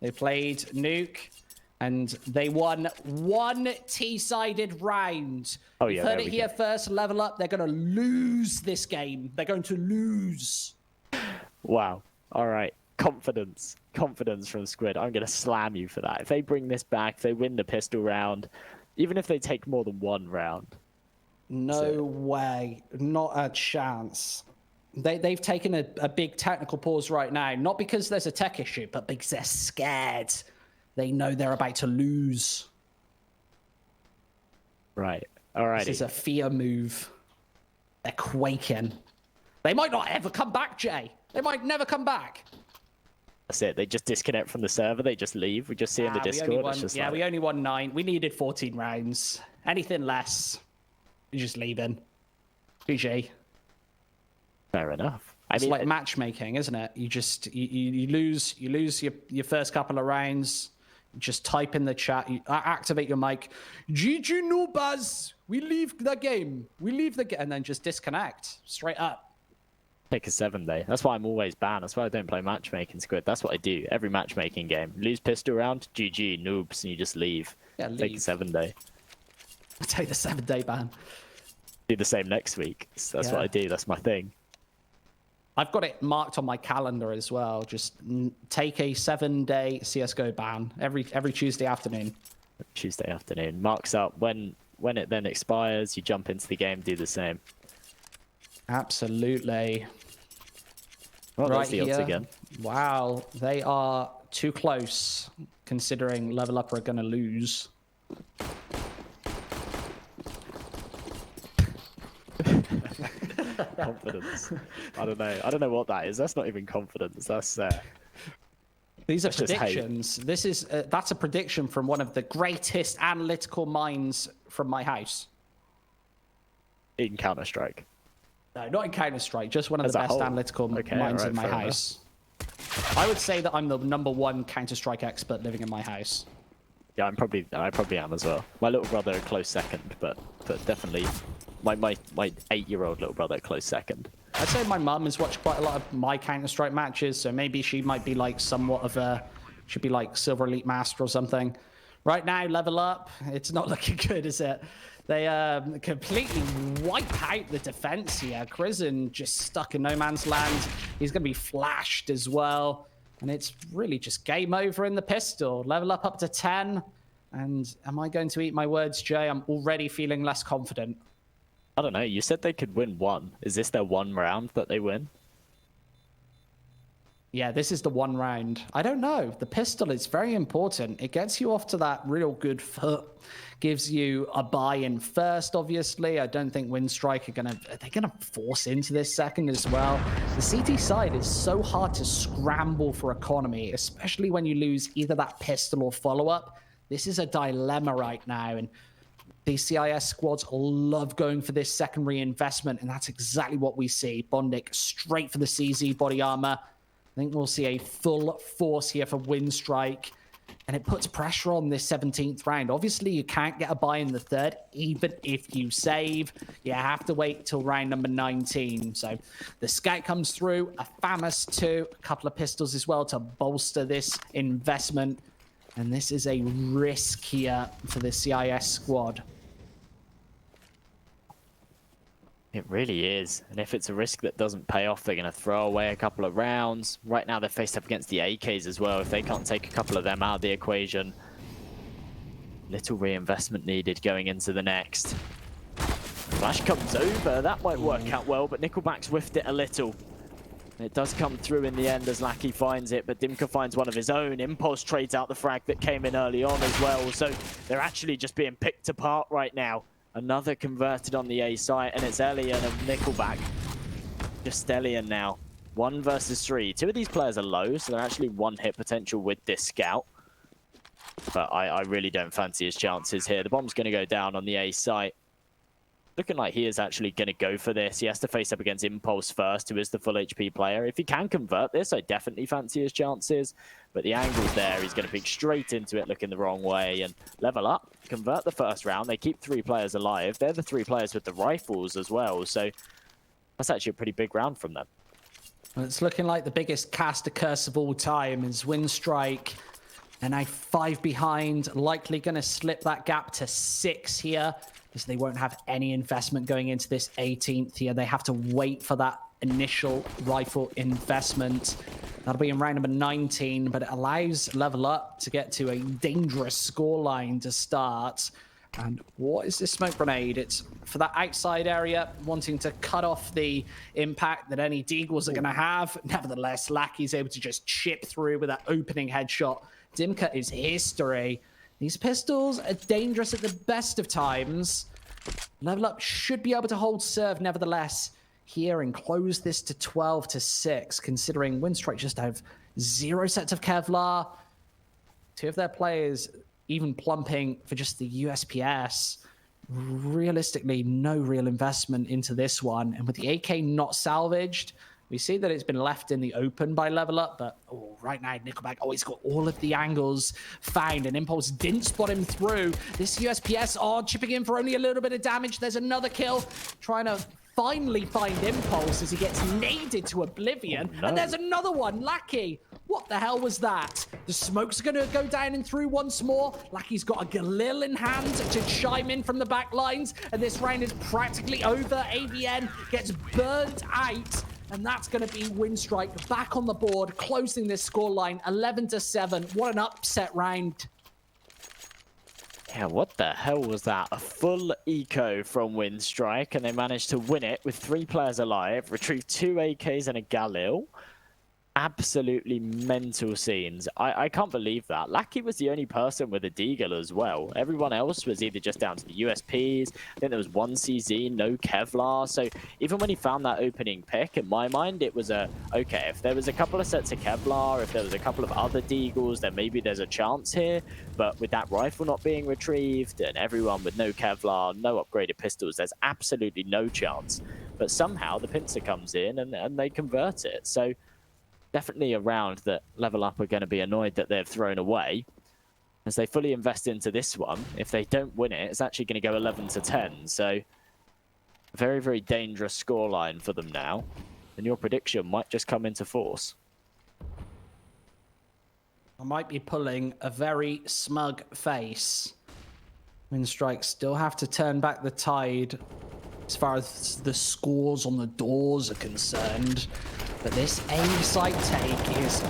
They played Nuke, and they won 1 T-sided round. Oh yeah, heard it here first. LVLUP. They're going to lose this game. They're going to lose. Wow. All right. Confidence from Squid. I'm going to slam you for that. If they bring this back, if they win the pistol round, even if they take more than 1 round. No way. Not a chance. They've taken a big technical pause right now, not because there's a tech issue, but because they're scared. They know they're about to lose. Right. All right. This is a fear move. They're quaking. They might not ever come back, Jay. They might never come back. That's it. They just disconnect from the server. They just leave. We just see in the Discord. We only won 9. We needed 14 rounds. Anything less, you're just leaving. GG. Fair enough. It's like matchmaking, isn't it? You just you lose your first couple of rounds. You just type in the chat. You activate your mic. GG no buzz. We leave the game. And then just disconnect straight up. Take a 7-day. That's why I'm always banned. That's why I don't play matchmaking, Squid. That's what I do. Every matchmaking game. Lose pistol round, GG, noobs, and you just leave. Yeah, leave. Take a 7-day. I take the 7-day ban. Do the same next week. So that's what I do. That's my thing. I've got it marked on my calendar as well. Just take a 7-day CSGO ban every Tuesday afternoon. Tuesday afternoon. Marks up. When it then expires, you jump into the game, do the same. Absolutely. Well, right the odds again. Wow, they are too close, considering LVLUP are going to lose. Confidence. I don't know. I don't know what that is. That's not even confidence. That's These are that's just hate. predictions. This is that's a prediction from one of the greatest analytical minds from my house. In Counter-Strike. No, not in Counter-Strike. Just one of the best whole. analytical minds in my house. I would say that I'm the #1 Counter-Strike expert living in my house. Yeah, I probably am as well. My little brother a close second, but definitely my 8-year-old little brother a close second. I'd say my mum has watched quite a lot of my Counter-Strike matches, so maybe she might be like somewhat of a, should be like Silver Elite Master or something. Right now, level up. It's not looking good, is it? They completely wipe out the defense here. Crizzen just stuck in no man's land. He's going to be flashed as well. And it's really just game over in the pistol. Level up to 10. And am I going to eat my words, Jay? I'm already feeling less confident. I don't know. You said they could win one. Is this their one round that they win? Yeah, this is the one round. I don't know. The pistol is very important. It gets you off to that real good foot. Gives you a buy-in first, obviously. I don't think WINSTRIKE are gonna force into this second as well. The CT side is so hard to scramble for economy, especially when you lose either that pistol or follow-up. This is a dilemma right now, and these CIS squads love going for this secondary investment, and that's exactly what we see. Bondic straight for the CZ body armor. I think we'll see a full force here for WINSTRIKE, and it puts pressure on this 17th round. Obviously, you can't get a buy in the third, even if you save. You have to wait till round number 19. So the scout comes through, a FAMAS 2, a couple of pistols as well to bolster this investment. And this is a risk here for the CIS squad. It really is. And if it's a risk that doesn't pay off, they're going to throw away a couple of rounds. Right now, they're faced up against the AKs as well. If they can't take a couple of them out of the equation, little reinvestment needed going into the next. Flash comes over. That might work out well, but Nickelback's whiffed it a little. It does come through in the end as Lackey finds it, but Dimka finds one of his own. Impulse trades out the frag that came in early on as well. So they're actually just being picked apart right now. Another converted on the A site, and it's Elian and Nickelback. Just Elian now. 1 versus 3. 2 of these players are low, so they're actually 1 hit potential with this scout. But I really don't fancy his chances here. The bomb's going to go down on the A site. Looking like he is actually going to go for this. He has to face up against Impulse first, who is the full HP player. If he can convert this, I definitely fancy his chances. But the angle's there. He's going to pick straight into it, looking the wrong way. And level up, convert the first round. They keep 3 players alive. They're the 3 players with the rifles as well. So that's actually a pretty big round from them. Well, it's looking like the biggest caster curse of all time is WINSTRIKE. And now 5 behind, likely going to slip that gap to 6 here, because they won't have any investment going into this 18th here. They have to wait for that initial rifle investment. That'll be in round number 19, but it allows Level Up to get to a dangerous scoreline to start. And what is this smoke grenade? It's for that outside area, wanting to cut off the impact that any Deagles are going to have. Nevertheless, Lackey's able to just chip through with that opening headshot. Dimka is history. These pistols are dangerous at the best of times. Level Up should be able to hold serve nevertheless here and close this to 12-6, considering WINSTRIKE just have 0 sets of Kevlar. 2 of their players even plumping for just the USPS. Realistically, no real investment into this one. And with the AK not salvaged, we see that it's been left in the open by Level Up, but right now, Nickelback always got all of the angles found, and Impulse didn't spot him through. This USPS, chipping in for only a little bit of damage. There's another kill, trying to finally find Impulse as he gets naded to oblivion. Oh, no. And there's another one, Lackey. What the hell was that? The smoke's going to go down and through once more. Lackey's got a Galil in hand to chime in from the back lines, and this round is practically over. AVN gets burnt out. And that's going to be WINSTRIKE back on the board, closing this scoreline 11-7. What an upset round. Yeah, what the hell was that? A full eco from WINSTRIKE, and they managed to win it with 3 players alive, retrieve 2 AKs and a Galil. Absolutely mental scenes. I can't believe that. Lackey was the only person with a deagle as well. Everyone else was either just down to the USPs. I think there was one CZ, no Kevlar. So even when he found that opening pick, in my mind, it was okay, if there was a couple of sets of Kevlar, if there was a couple of other deagles, then maybe there's a chance here. But with that rifle not being retrieved and everyone with no Kevlar, no upgraded pistols, there's absolutely no chance. But somehow the pincer comes in and they convert it. So definitely a round that LVLUP are going to be annoyed that they've thrown away. As they fully invest into this one, if they don't win it, it's actually going to go 11-10. So a very, very dangerous scoreline for them now. And your prediction might just come into force. I might be pulling a very smug face. WINSTRIKE still have to turn back the tide as far as the scores on the doors are concerned. But this aim site take is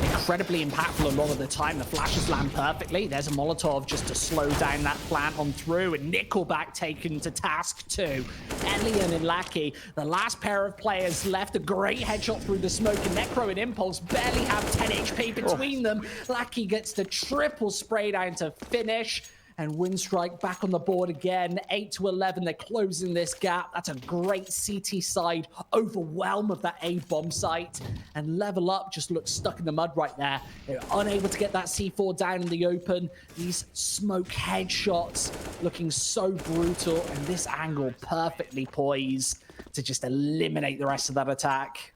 incredibly impactful a lot of the time. The flashes land perfectly. There's a Molotov just to slow down that plant on through, and Nickelback taken to task too. Elian and Lackey, the last pair of players left, a great headshot through the smoke, and Necro and Impulse barely have 10 HP between them. Lackey gets the triple spray down to finish. And WINSTRIKE back on the board again, 8-11. They're closing this gap. That's a great CT side overwhelm of that A bomb site. And LVLUP just looks stuck in the mud right there. They're unable to get that C4 down in the open. These smoke headshots looking so brutal. And this angle perfectly poised to just eliminate the rest of that attack.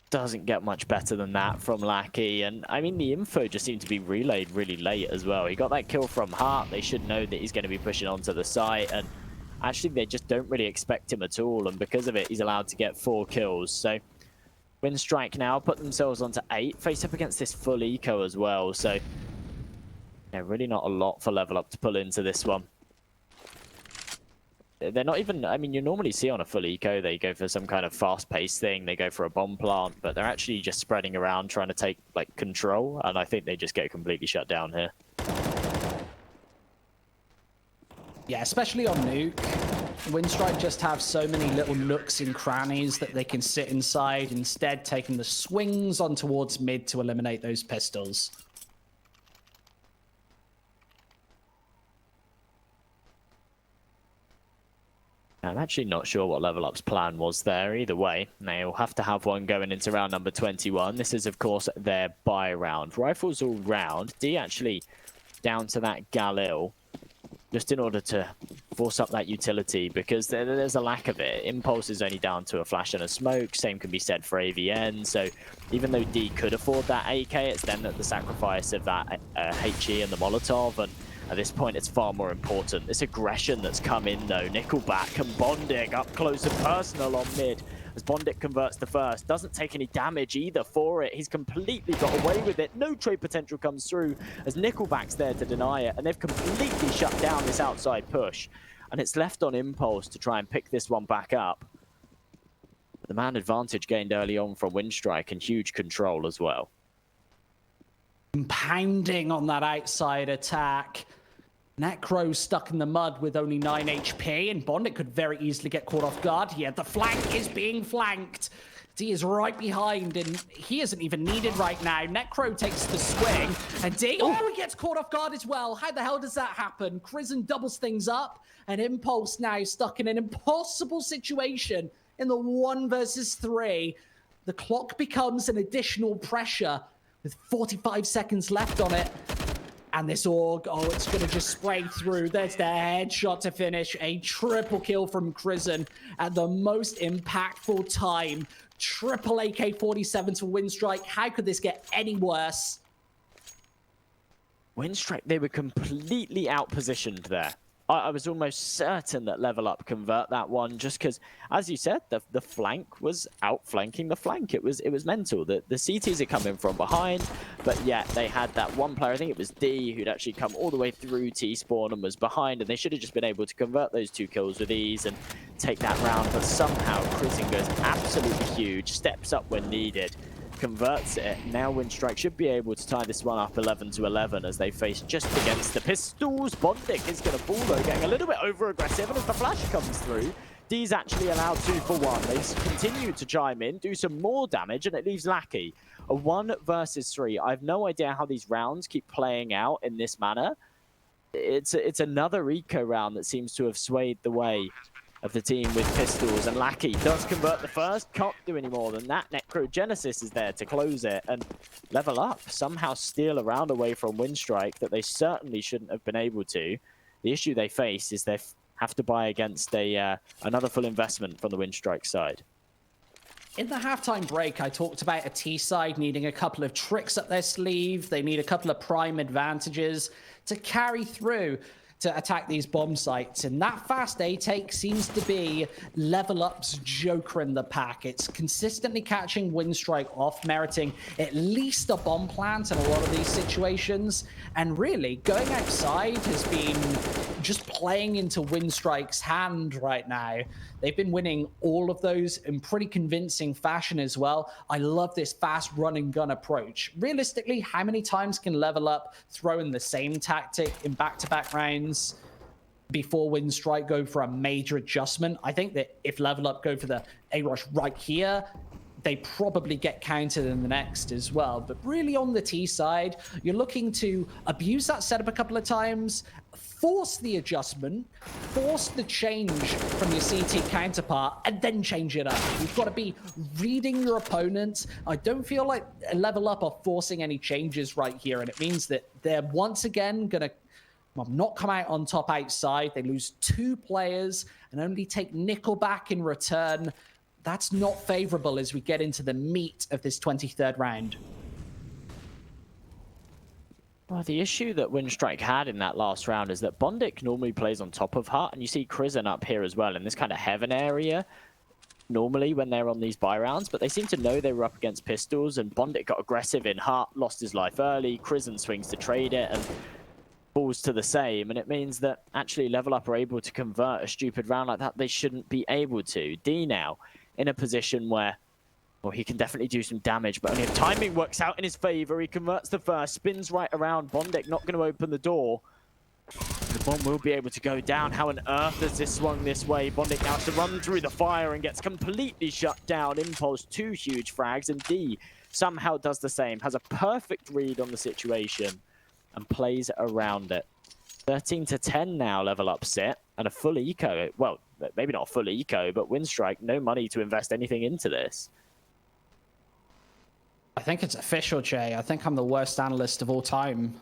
Doesn't get much better than that from Lackey. And I mean, the info just seemed to be relayed really late as well. He got that kill from Hart. They should know that he's going to be pushing onto the site. And actually, they just don't really expect him at all. And because of it, he's allowed to get 4 kills. So WINSTRIKE now put themselves onto 8. Face up against this full eco as well. So yeah, really not a lot for LVLUP to pull into this one. They're not even, I mean, you normally see on a full eco, they go for some kind of fast-paced thing, they go for a bomb plant, but they're actually just spreading around trying to take, like, control, and I think they just get completely shut down here. Yeah, especially on Nuke. WINSTRIKE just have so many little nooks and crannies that they can sit inside, instead taking the swings on towards mid to eliminate those pistols. I'm actually not sure what LVLUP's plan was there. Either way, they'll have to have one going into round number 21. This is, of course, their buy round. Rifles all round. D actually down to that Galil, just in order to force up that utility, because there's a lack of it. Impulse is only down to a flash and a smoke. Same can be said for AVN. So even though D could afford that AK, it's then at the sacrifice of that HE and the Molotov. And at this point, it's far more important. This aggression that's come in, though. Nickelback and Bondic up close and personal on mid. As Bondic converts the first. Doesn't take any damage either for it. He's completely got away with it. No trade potential comes through as Nickelback's there to deny it. And they've completely shut down this outside push. And it's left on Impulse to try and pick this one back up. The man advantage gained early on from WINSTRIKE and huge control as well. Pounding on that outside attack. Necro stuck in the mud with only 9 HP, and Bondic could very easily get caught off guard here. The flank is being flanked. D is right behind, and he isn't even needed right now. Necro takes the swing, and D, he gets caught off guard as well. How the hell does that happen? Crizzen doubles things up, and Impulse now stuck in an impossible situation in the 1 versus 3. The clock becomes an additional pressure with 45 seconds left on it. And this AUG, it's going to just spray through. There's the headshot to finish. A triple kill from Crizzen at the most impactful time. Triple AK-47 to WINSTRIKE. How could this get any worse? WINSTRIKE, they were completely outpositioned there. I was almost certain that LVLUP convert that one, just because, as you said, the flank was outflanking the flank. It was mental. The CTs are coming from behind, but yet they had that one player, I think it was D, who'd actually come all the way through T-spawn and was behind, and they should have just been able to convert those 2 kills with ease and take that round. But somehow Crizzen goes absolutely huge, steps up when needed, converts it. Now WINSTRIKE should be able to tie this one up 11-11 as they face just against the pistols. Bondic is going to fall though, getting a little bit over aggressive, and as the flash comes through, D's actually allowed 2 for 1. They continue to chime in, do some more damage, and it leaves Lackey. A 1 versus 3. I have no idea how these rounds keep playing out in this manner. It's another eco round that seems to have swayed the way of the team with pistols, and Lackey does convert the first. Can't do any more than that. Necrogenesis is there to close it, and Level Up somehow steal a round away from WINSTRIKE that they certainly shouldn't have been able to. The issue they face is they have to buy against another full investment from the WINSTRIKE side. In the halftime break, I talked about a T side needing a couple of tricks up their sleeve. They need a couple of prime advantages to carry through to attack these bomb sites, and that fast A take seems to be Level Up's joker in the pack. It's consistently catching WINSTRIKE off, meriting at least a bomb plant in a lot of these situations, and really going outside has been just playing into WINSTRIKE's hand right now. They've been winning all of those in pretty convincing fashion as well. I love this fast run and gun approach. Realistically, how many times can Level Up throw in the same tactic in back-to-back rounds before WINSTRIKE go for a major adjustment? I think that if Level Up go for the A-Rush right here, they probably get countered in the next as well. But really on the T side, you're looking to abuse that setup a couple of times, force the adjustment, force the change from your CT counterpart, and then change it up. You've got to be reading your opponents. I don't feel like Level Up are forcing any changes right here, and it means that they're once again going to not come out on top outside. They lose 2 players and only take Nickel back in return. That's not favorable as we get into the meat of this 23rd round. Well, the issue that WINSTRIKE had in that last round is that Bondic normally plays on top of Hut, and you see Krizen up here as well in this kind of heaven area normally when they're on these buy rounds, but they seem to know they were up against pistols, and Bondic got aggressive in Hut, lost his life early, Krizen swings to trade it, and falls to the same, and it means that actually Level Up are able to convert a stupid round like that they shouldn't be able to. D now in a position where, well, he can definitely do some damage, but only if timing works out in his favor. He converts the first, spins right around. Bondic not going to open the door. The bomb will be able to go down. How on earth has this swung this way? Bondic now has to run through the fire and gets completely shut down. Impulse 2 huge frags, and D somehow does the same. Has a perfect read on the situation and plays around it. 13-10 now, Level Up sit, and a full eco. Well, maybe not a full eco, but WINSTRIKE, no money to invest anything into this. I think it's official, Jay. I think I'm the worst analyst of all time.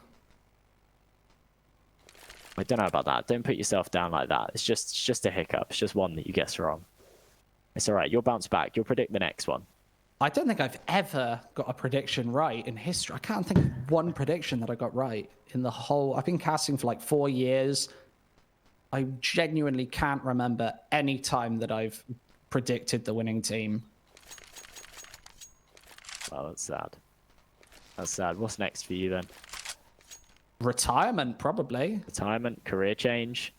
I don't know about that. Don't put yourself down like that. It's just a hiccup. It's just one that you guess wrong. It's all right. You'll bounce back. You'll predict the next one. I don't think I've ever got a prediction right in history. I can't think of one prediction that I got right in the whole... I've been casting for like 4 years. I genuinely can't remember any time that I've predicted the winning team. Well, that's sad. That's sad. What's next for you then? Retirement, probably. Retirement, career change?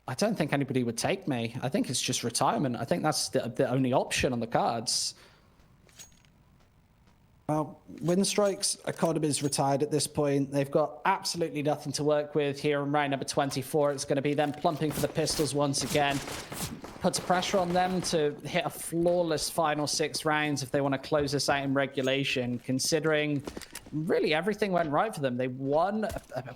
I don't think anybody would take me. I think it's just retirement. I think that's the only option on the cards. Well, WINSTRIKE's economy is retired at this point. They've got absolutely nothing to work with here in round number 24. It's going to be them plumping for the pistols once again. Puts pressure on them to hit a flawless final 6 rounds if they want to close this out in regulation, considering really everything went right for them. They won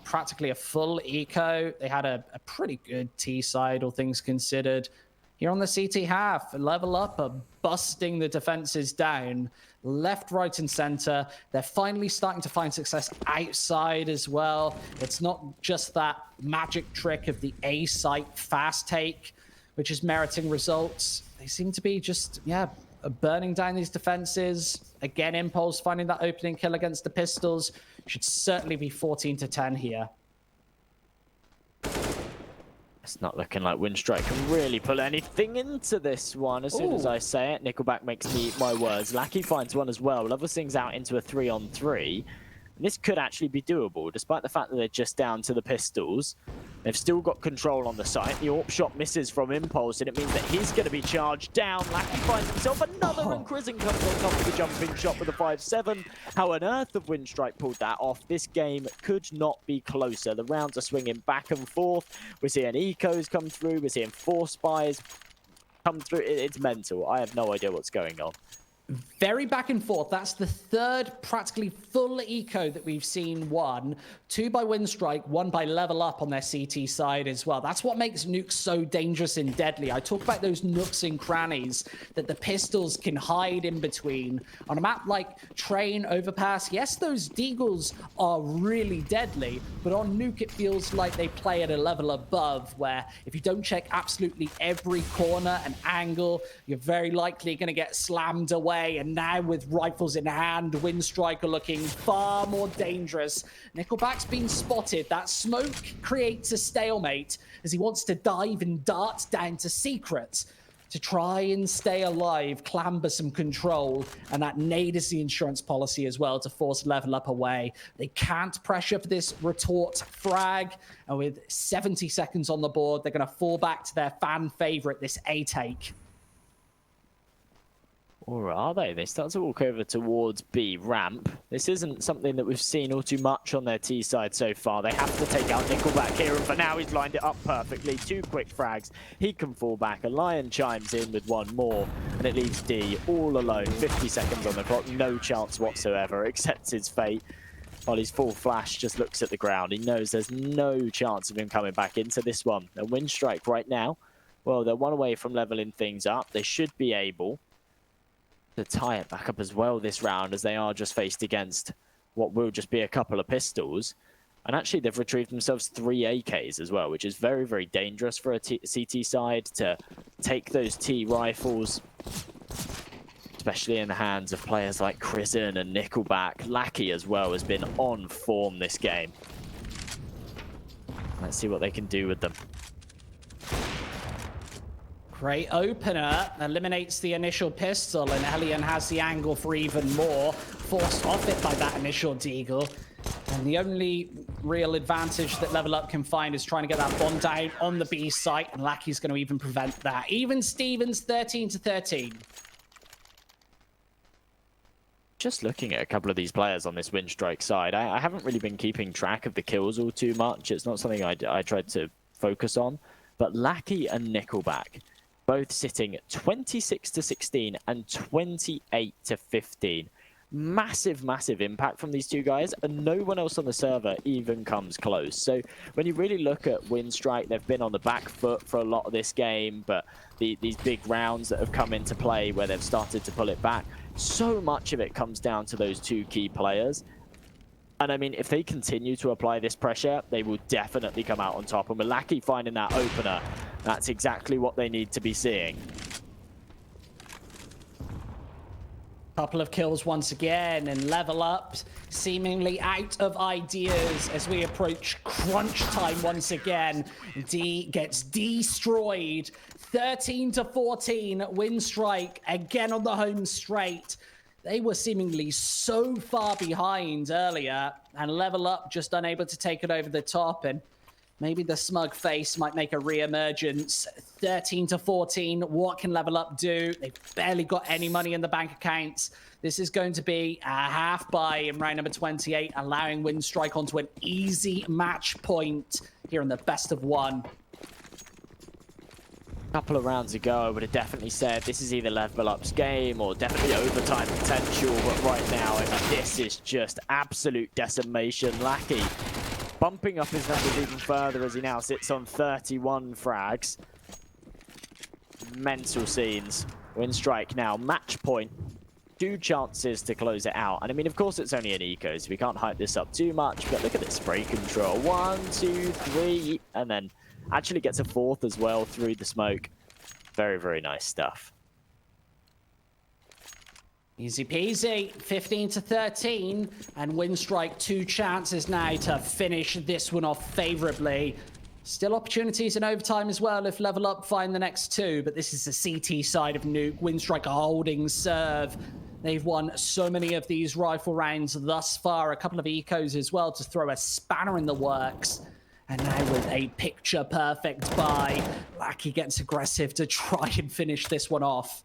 practically a full eco. They had a pretty good T side, all things considered. Here on the CT half, Level Up are busting the defenses down left, right, and center. They're finally starting to find success outside as well. It's not just that magic trick of the A site fast take, which is meriting results. They seem to be just, yeah, burning down these defenses. Again, Impulse finding that opening kill against the pistols. Should certainly be 14-10 here. It's not looking like WINSTRIKE can really pull anything into this one. As soon as I say it, Nickelback makes me eat my words. Lackey finds one as well. Levels things out into a 3-on-3. And this could actually be doable, despite the fact that they're just down to the pistols. They've still got control on the site. The AWP shot misses from Impulse, and it means that he's going to be charged down. Lackey finds himself another, and Krizen comes on top of the jumping shot with a 5-7. How on earth have WINSTRIKE pulled that off? This game could not be closer. The rounds are swinging back and forth. We're seeing ecos come through. We're seeing 4 spies. come through. It's mental. I have no idea what's going on. Very back and forth. That's the third practically full eco that we've seen won. 2 by WINSTRIKE, 1 by LVLUP on their CT side as well. That's what makes nukes so dangerous and deadly. I talk about those nooks and crannies that the pistols can hide in between. On a map like Train, Overpass, yes, those deagles are really deadly, but on nuke it feels like they play at a level above, where if you don't check absolutely every corner and angle, you're very likely going to get slammed away. And now with rifles in hand, WINSTRIKE are looking far more dangerous. Nickelback's been spotted. That smoke creates a stalemate as he wants to dive and dart down to secrets to try and stay alive, clamber some control, and that nade is the insurance policy as well to force LVLUP away. They can't pressure for this retort frag, and with 70 seconds on the board, they're going to fall back to their fan favorite, this A-take. Or are they? They start to walk over towards B ramp. This isn't something that we've seen all too much on their T side so far. They have to take out Nickelback here, and for now he's lined it up perfectly. 2 quick frags. He can fall back. A Lion chimes in with 1 more, and it leaves D all alone. 50 seconds on the clock. No chance whatsoever. Accepts his fate. While his full flash just looks at the ground. He knows there's no chance of him coming back into this one. A WINSTRIKE right now. Well, they're 1 away from leveling things up. They should be able to tie it back up as well this round, as they are just faced against what will just be a couple of pistols. And actually they've retrieved themselves 3 AKs as well, which is very, very dangerous for a CT side to take those T rifles, especially in the hands of players like Chrisen and Nickelback. Lackey as well has been on form this game. Let's see what they can do with them. Great opener, eliminates the initial pistol, and Elian has the angle for even more, forced off it by that initial deagle. And the only real advantage that LVLUP can find is trying to get that bomb down on the B site, and Lackey's going to even prevent that. Even Stevens, 13-13. Just looking at a couple of these players on this WINSTRIKE side, I haven't really been keeping track of the kills all too much. It's not something I tried to focus on. But Lackey and Nickelback, both sitting 26-16 and 28-15. Massive, massive impact from these 2 guys, and no one else on the server even comes close. So when you really look at WINSTRIKE, they've been on the back foot for a lot of this game, but these big rounds that have come into play where they've started to pull it back, so much of it comes down to those 2 key players. And I mean, if they continue to apply this pressure, they will definitely come out on top. And with Lackey finding that opener, that's exactly what they need to be seeing. Couple of kills once again, and LVLUP seemingly out of ideas as we approach crunch time once again. D gets destroyed. 13-14, WINSTRIKE again on the home straight. They were seemingly so far behind earlier, and LVLUP just unable to take it over the top, and maybe the smug face might make a re-emergence. 13-14, what can LVLUP do? They've barely got any money in the bank accounts. This is going to be a half buy in round number 28, allowing WINSTRIKE onto an easy match point here in the best of 1. A couple of rounds ago, I would have definitely said this is either LVLUP's game or definitely overtime potential, but right now, I mean, this is just absolute decimation. Lackey bumping up his numbers even further as he now sits on 31 frags. Mental scenes. WINSTRIKE now match point. 2 chances to close it out. And I mean, of course, it's only an eco, so we can't hype this up too much, but look at this spray control. 1, 2, 3, and then actually gets a 4th as well through the smoke. Very, very nice stuff. Easy peasy, 15-13, and WINSTRIKE 2 chances now to finish this one off favorably. Still opportunities in overtime as well if LVLUP find the next 2, but this is the CT side of Nuke. WINSTRIKE holding serve. They've won so many of these rifle rounds thus far, a couple of ecos as well to throw a spanner in the works. And now with a picture-perfect buy, Lackey gets aggressive to try and finish this one off.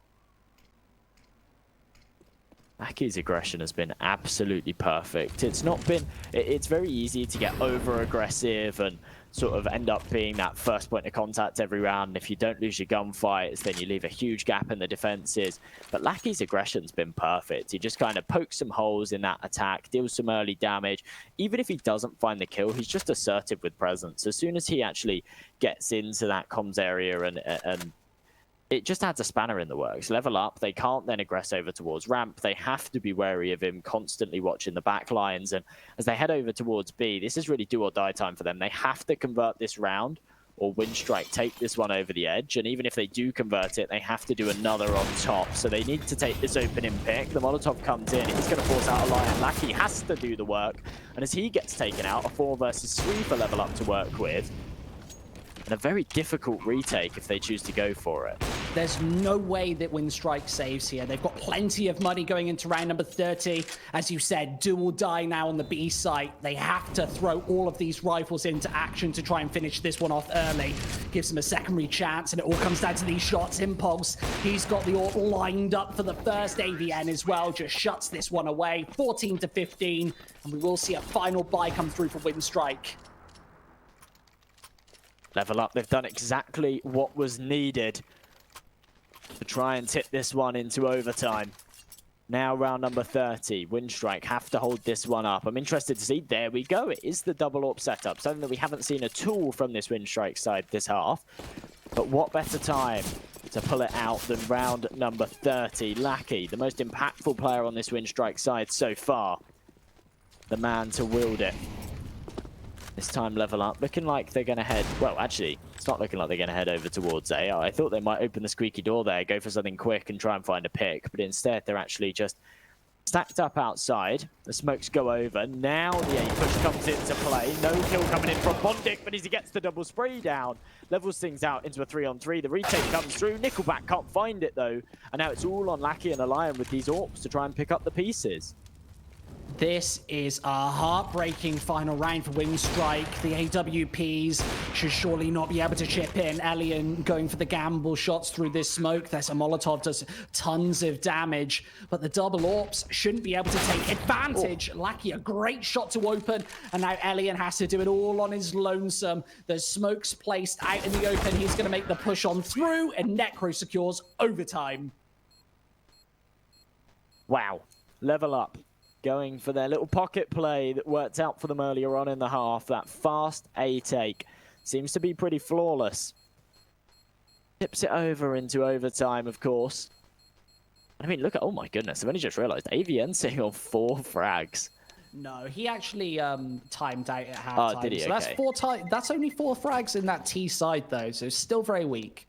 Lackey's aggression has been absolutely perfect. It's not been... It's very easy to get over-aggressive and sort of end up being that first point of contact every round. And if you don't lose your gunfights, then you leave a huge gap in the defenses. But Lackey's aggression's been perfect. He just kind of pokes some holes in that attack, deals some early damage. Even if he doesn't find the kill, he's just assertive with presence. As soon as he actually gets into that comms area and it just adds a spanner in the works. Level Up, they can't then aggress over towards ramp. They have to be wary of him, constantly watching the back lines. And as they head over towards B, this is really do or die time for them. They have to convert this round or WINSTRIKE take this one over the edge. And even if they do convert it, they have to do another on top. So they need to take this opening pick. The Molotov comes in. He's going to force out a Lion. Lackey has to do the work. And as he gets taken out, a 4 versus 3 for Level Up to work with. And a very difficult retake if they choose to go for it. There's no way that WINSTRIKE saves here. They've got plenty of money going into round number 30. As you said, do or die now on the B site. They have to throw all of these rifles into action to try and finish this one off early. Gives them a secondary chance, and it all comes down to these shots. Impulse, he's got the AWP lined up for the first AVN as well. Just shuts this one away, 14-15. And we will see a final buy come through for WINSTRIKE. Level Up, they've done exactly what was needed to try and tip this one into overtime. Now round number 30, WINSTRIKE have to hold this one up. I'm interested to see, there we go, it is the double AWP setup, something that we haven't seen at all from this WINSTRIKE side this half. But what better time to pull it out than round number 30. Lackey, the most impactful player on this WINSTRIKE side so far, the man to wield it. This time Level Up, looking like they're going to head... Well, actually, it's not looking like they're going to head over towards A. I thought they might open the squeaky door there, go for something quick and try and find a pick. But instead, they're actually just stacked up outside. The smokes go over. Now the A push comes into play. No kill coming in from bo1, but as he gets the double spray down, levels things out into a 3-on-3. The retake comes through. Nickelback can't find it, though. And now it's all on Lackey and the Lion with these AWPs to try and pick up the pieces. This is a heartbreaking final round for WINSTRIKE. The AWPs should surely not be able to chip in. Elian going for the gamble shots through this smoke. There's a Molotov, does tons of damage, but the double AWPs shouldn't be able to take advantage. Lackey, a great shot to open, and now Elian has to do it all on his lonesome. There's smokes placed out in the open. He's going to make the push on through, and Necro secures overtime. Wow. Level Up. Going for their little pocket play that worked out for them earlier on in the half. That fast A take seems to be pretty flawless. Tips it over into overtime, of course. I mean, look at, oh my goodness, I've only just realized AVN sitting on 4 frags. No, he actually timed out at halftime. Oh, did he? So Okay. that's only 4 frags in that T side, though, so still very weak.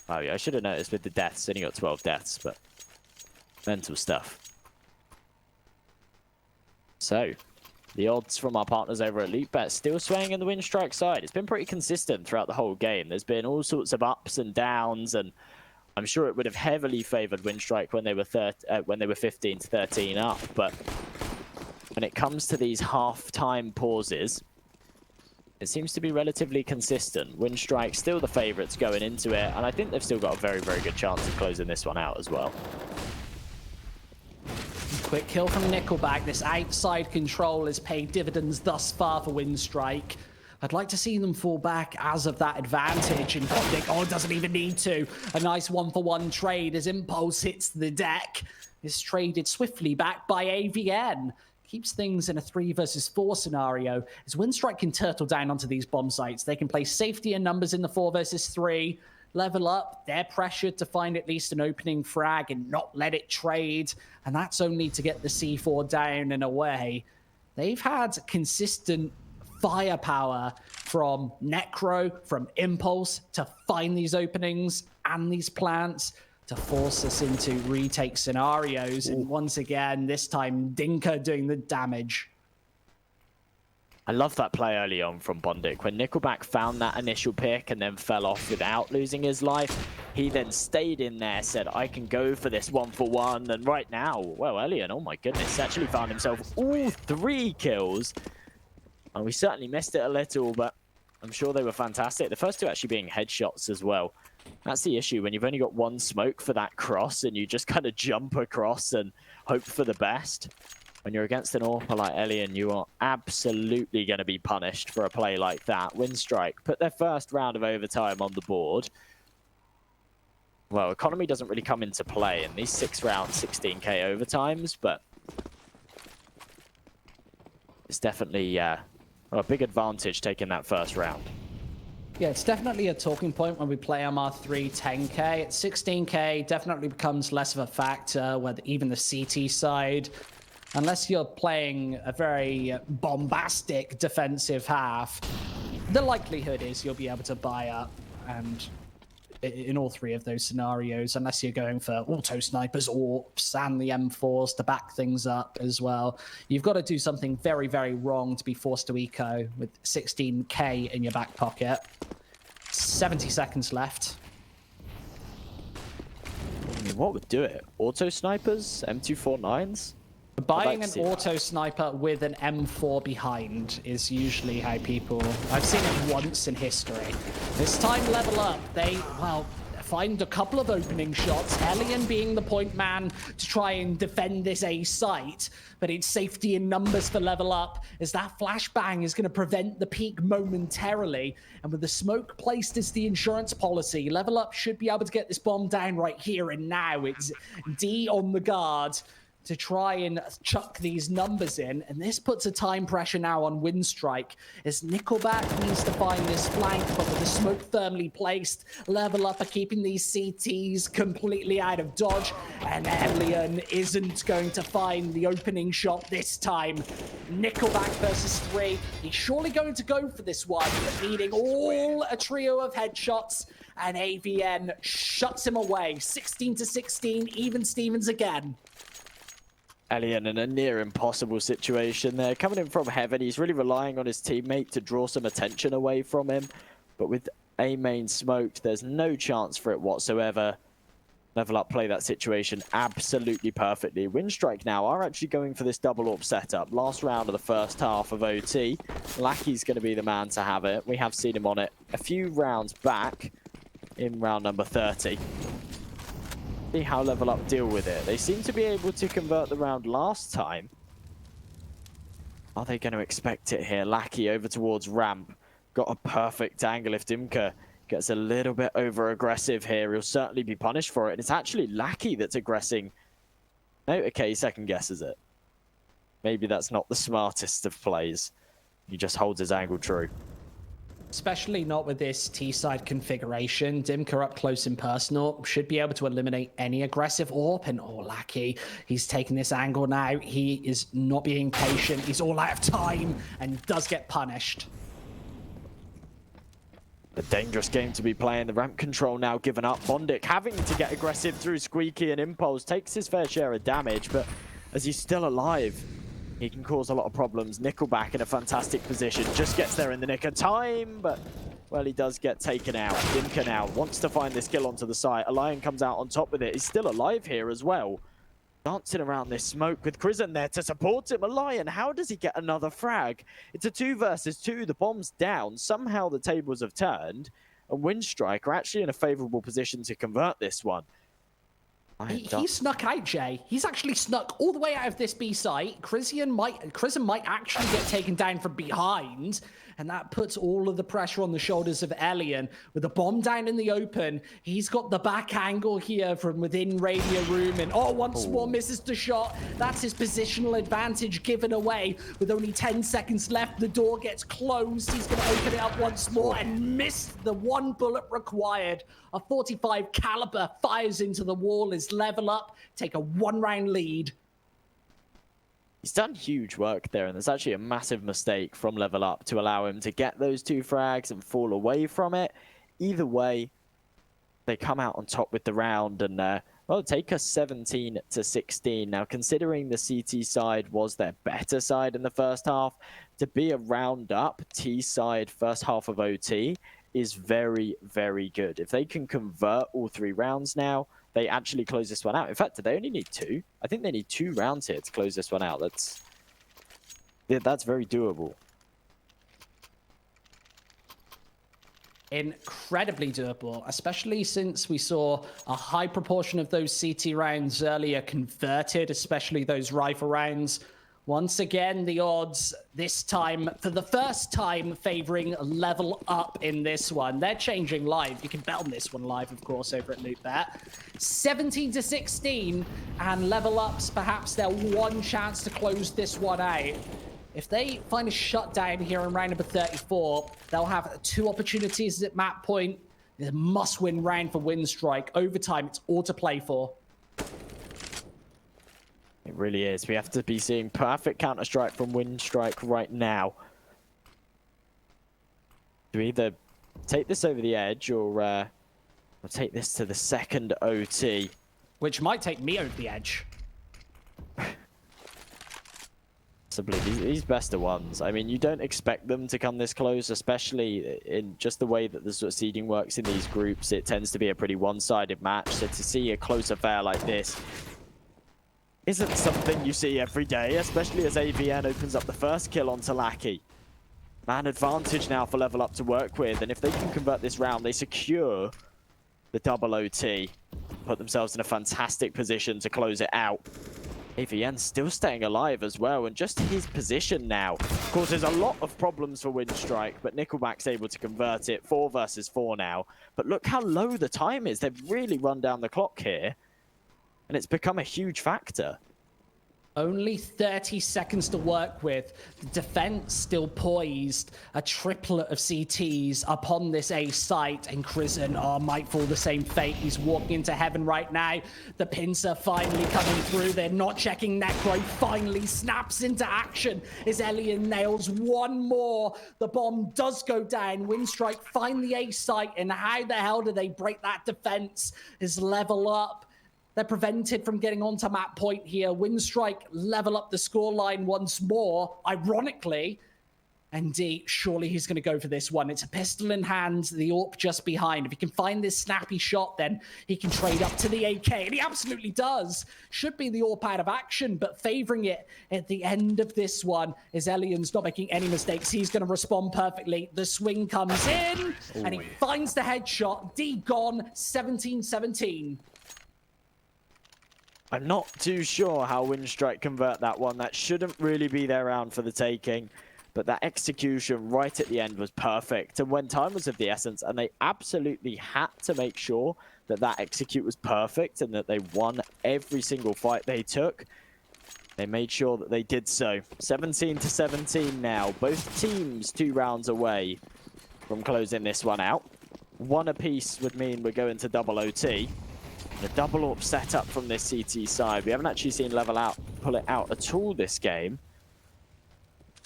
Oh yeah, I should have noticed with the deaths. Only got 12 deaths, but mental stuff. So, the odds from our partners over at LVLUP still swaying in the WINSTRIKE side. It's been pretty consistent throughout the whole game. There's been all sorts of ups and downs, and I'm sure it would have heavily favored WINSTRIKE when they were 15-13 up. But when it comes to these half-time pauses, it seems to be relatively consistent. WINSTRIKE still the favorites going into it, and I think they've still got a very, very good chance of closing this one out as well. Quick kill from Nickelback. This outside control has paid dividends thus far for WINSTRIKE. I'd like to see them fall back as of that advantage. And bo1 doesn't even need to. A nice 1-for-1 trade as Impulse hits the deck. Is traded swiftly back by AVN. Keeps things in a 3 versus 4 scenario. As WINSTRIKE can turtle down onto these bomb sites, they can play safety in numbers in the 4 versus 3. Level Up, they're pressured to find at least an opening frag and not let it trade. And that's only to get the C4 down and away. They've had consistent firepower from Necro, from Impulse to find these openings and these plants to force us into retake scenarios. And once again, this time, Dinka doing the damage. I love that play early on from bo1. When Nickelback found that initial pick and then fell off without losing his life, he then stayed in there, said, I can go for this 1-for-1. And right now, well, Elian, oh my goodness, actually found himself all 3 kills. And we certainly missed it a little, but I'm sure they were fantastic. The first 2 actually being headshots as well. That's the issue when you've only got 1 smoke for that cross and you just kind of jump across and hope for the best. When you're against an AWPer like Elian, you are absolutely going to be punished for a play like that. WINSTRIKE put their first round of overtime on the board. Well, economy doesn't really come into play in these 6 round 16k overtimes, but it's definitely a big advantage taking that first round. Yeah, it's definitely a talking point when we play MR3 10k. At 16k, definitely becomes less of a factor, whether even the CT side, unless you're playing a very bombastic defensive half, the likelihood is you'll be able to buy up, and in all 3 of those scenarios, unless you're going for auto snipers, AWPs, and the M4s to back things up as well. You've got to do something very, very wrong to be forced to eco with 16k in your back pocket. 70 seconds left. I mean, what would do it? Auto snipers? M249s? Buying an auto sniper with an M4 behind is usually how people... I've seen it once in history. This time, level up. They, well, find a couple of opening shots. Elian being the point man to try and defend this A site, but it's safety in numbers for level up, as that flashbang is going to prevent the peak momentarily. And with the smoke placed as the insurance policy, level up should be able to get this bomb down right here and now. It's D on the guard to try and chuck these numbers in, and this puts a time pressure now on WINSTRIKE as Nickelback needs to find this flank, but with the smoke firmly placed, level up are keeping these CTs completely out of dodge, and Elian isn't going to find the opening shot this time. Nickelback versus 3. He's surely going to go for this one, but needing all a trio of headshots, and AVN shuts him away. 16-16, even Stevens again. Elian in a near impossible situation there. Coming in from heaven, he's really relying on his teammate to draw some attention away from him. But with A main smoked, there's no chance for it whatsoever. Level up play that situation absolutely perfectly. WINSTRIKE now are actually going for this double AWP setup. Last round of the first half of OT. Lackey's going to be the man to have it. We have seen him on it a few rounds back in round number 30. See how level up deal with it. They seem to be able to convert the round last time. Are they going to expect it here? Lackey over towards ramp. Got a perfect angle. If Dimka gets a little bit over aggressive here, he'll certainly be punished for it. And it's actually Lackey that's aggressing. No, okay, he second guesses it. Maybe that's not the smartest of plays. He just holds his angle true. Especially not with this T-side configuration. Dimka up close and personal should be able to eliminate any aggressive AWP. And Lackey, he's taking this angle now. He is not being patient. He's all out of time and does get punished. A dangerous game to be playing. The ramp control now given up. Bondic having to get aggressive through Squeaky and Impulse. Takes his fair share of damage, but as he's still alive, he can cause a lot of problems. Nickelback in a fantastic position. Just gets there in the nick of time, but, well, he does get taken out. Dimka now wants to find this kill onto the side. Elian comes out on top with it. He's still alive here as well. Dancing around this smoke with Krisen there to support him. Elian, how does he get another frag? It's a 2 versus 2. The bomb's down. Somehow the tables have turned, and WINSTRIKE are actually in a favorable position to convert this one. He snuck out, Jay. He's actually snuck all the way out of this B site. Krisen might actually get taken down from behind, and that puts all of the pressure on the shoulders of Elian. With the bomb down in the open, he's got the back angle here from within radio room, and once more misses the shot. That's his positional advantage given away. With only 10 seconds left, the door gets closed. He's going to open it up once more and miss the 1 bullet required. A 45 caliber fires into the wall as level up take a 1-round lead. He's done huge work there, and there's actually a massive mistake from level up to allow him to get those 2 frags and fall away from it. Either way, they come out on top with the round and, well, take us 17-16. Now, considering the CT side was their better side in the first half, to be a round up T side first half of OT is very, very good. If they can convert all 3 rounds now, they actually close this one out. In fact, they only need 2. I think they need 2 rounds here to close this one out. That's very doable. Incredibly doable, especially since we saw a high proportion of those CT rounds earlier converted, especially those rifle rounds. Once again, the odds this time, for the first time, favoring Level Up in this one. They're changing live. You can bet on this one live, of course, over at LootBet. 17-16, and Level Up's perhaps their one chance to close this one out. If they find a shutdown here in round number 34, they'll have 2 opportunities at map point. It's a must-win round for WINSTRIKE. Overtime, it's all to play for. It really is. We have to be seeing perfect Counter-Strike from WINSTRIKE right now. To either take this over the edge or we'll take this to the second OT. Which might take me over the edge. Possibly. These best of ones. I mean, you don't expect them to come this close, especially in just the way that the sort of seeding works in these groups. It tends to be a pretty one-sided match. So to see a close affair like this isn't something you see every day, especially as AVN opens up the first kill onto Lackey. Man advantage now for Level Up to work with, and if they can convert this round, they secure the double OT, put themselves in a fantastic position to close it out. AVN still staying alive as well, and just his position now causes a lot of problems for WINSTRIKE, but Nickelback's able to convert it. 4 versus 4 now. But look how low the time is. They've really run down the clock here, and it's become a huge factor. Only 30 seconds to work with. The defense still poised. A triplet of CTs upon this A site, and Crizzen might fall the same fate. He's walking into heaven right now. The pincer finally coming through. They're not checking Necro. Finally snaps into action as Elian nails one more. The bomb does go down. WINSTRIKE find the A site, and how the hell do they break that defense? Is Level Up. They're prevented from getting onto map point here. WINSTRIKE level up the scoreline once more, ironically. And D, surely he's going to go for this one. It's a pistol in hand, the AWP just behind. If he can find this snappy shot, then he can trade up to the AK, and he absolutely does. Should be the AWP out of action, but favoring it at the end of this one is Elian's not making any mistakes. He's going to respond perfectly. The swing comes in, and he finds the headshot. D gone, 17-17. I'm not too sure how WINSTRIKE convert that one. That shouldn't really be their round for the taking. But that execution right at the end was perfect. And when time was of the essence, and they absolutely had to make sure that that execute was perfect and that they won every single fight they took, they made sure that they did so. 17-17 now. Both teams 2 rounds away from closing this one out. 1 apiece would mean we're going to double OT. The double AWP setup from this CT side. We haven't actually seen Level Out pull it out at all this game.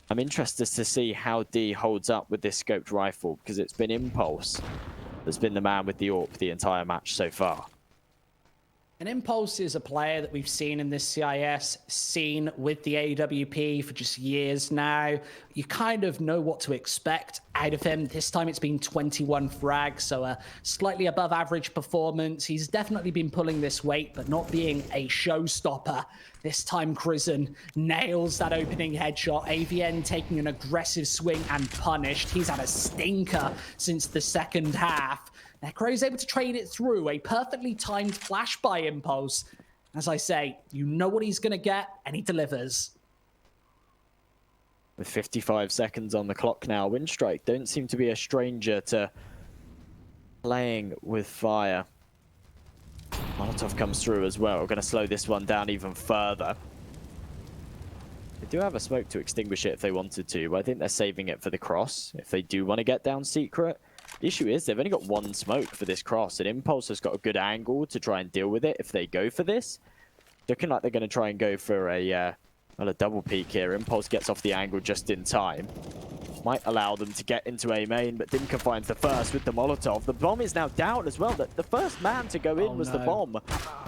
I'm interested to see how D holds up with this scoped rifle, because it's been Impulse that's been the man with the AWP the entire match so far. And Impulse is a player that we've seen in this CIS, seen with the AWP for just years now. You kind of know what to expect out of him. This time it's been 21 frags, so a slightly above average performance. He's definitely been pulling this weight, but not being a showstopper. This time Crizzen nails that opening headshot. AVN taking an aggressive swing and punished. He's had a stinker since the second half. Necro is able to trade it through. A perfectly timed flash by Impulse. As I say, you know what he's going to get, and he delivers. With 55 seconds on the clock now, WINSTRIKE don't seem to be a stranger to playing with fire. Molotov comes through as well. We're going to slow this one down even further. They do have a smoke to extinguish it if they wanted to, but I think they're saving it for the cross if they do want to get down secret. The issue is they've only got 1 smoke for this cross, and Impulse has got a good angle to try and deal with it if they go for this. Looking like they're going to try and go for a double peek here. Impulse gets off the angle just in time. Might allow them to get into A main, but Dimka finds the first with the Molotov. The bomb is now down as well. The first man to go in was the bomb.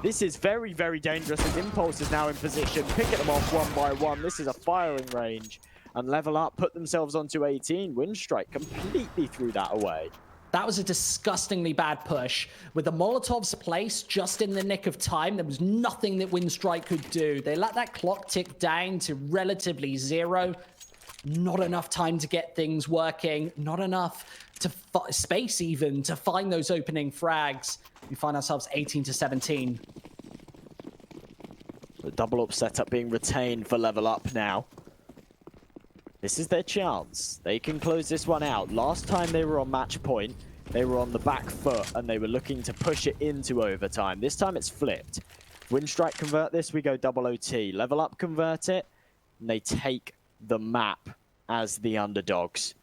This is very, very dangerous as Impulse is now in position, picking them off one by one. This is a firing range. And Level Up put themselves onto 18. WINSTRIKE completely threw that away. That was a disgustingly bad push. With the Molotovs placed just in the nick of time, there was nothing that WINSTRIKE could do. They let that clock tick down to relatively 0. Not enough time to get things working. Not enough to space even to find those opening frags. We find ourselves 18-17. The double up setup being retained for Level Up now. This is their chance. They can close this one out. Last time they were on match point, they were on the back foot and they were looking to push it into overtime. This time it's flipped. WINSTRIKE convert this, we go double OT. Level Up convert it, and they take the map as the underdogs.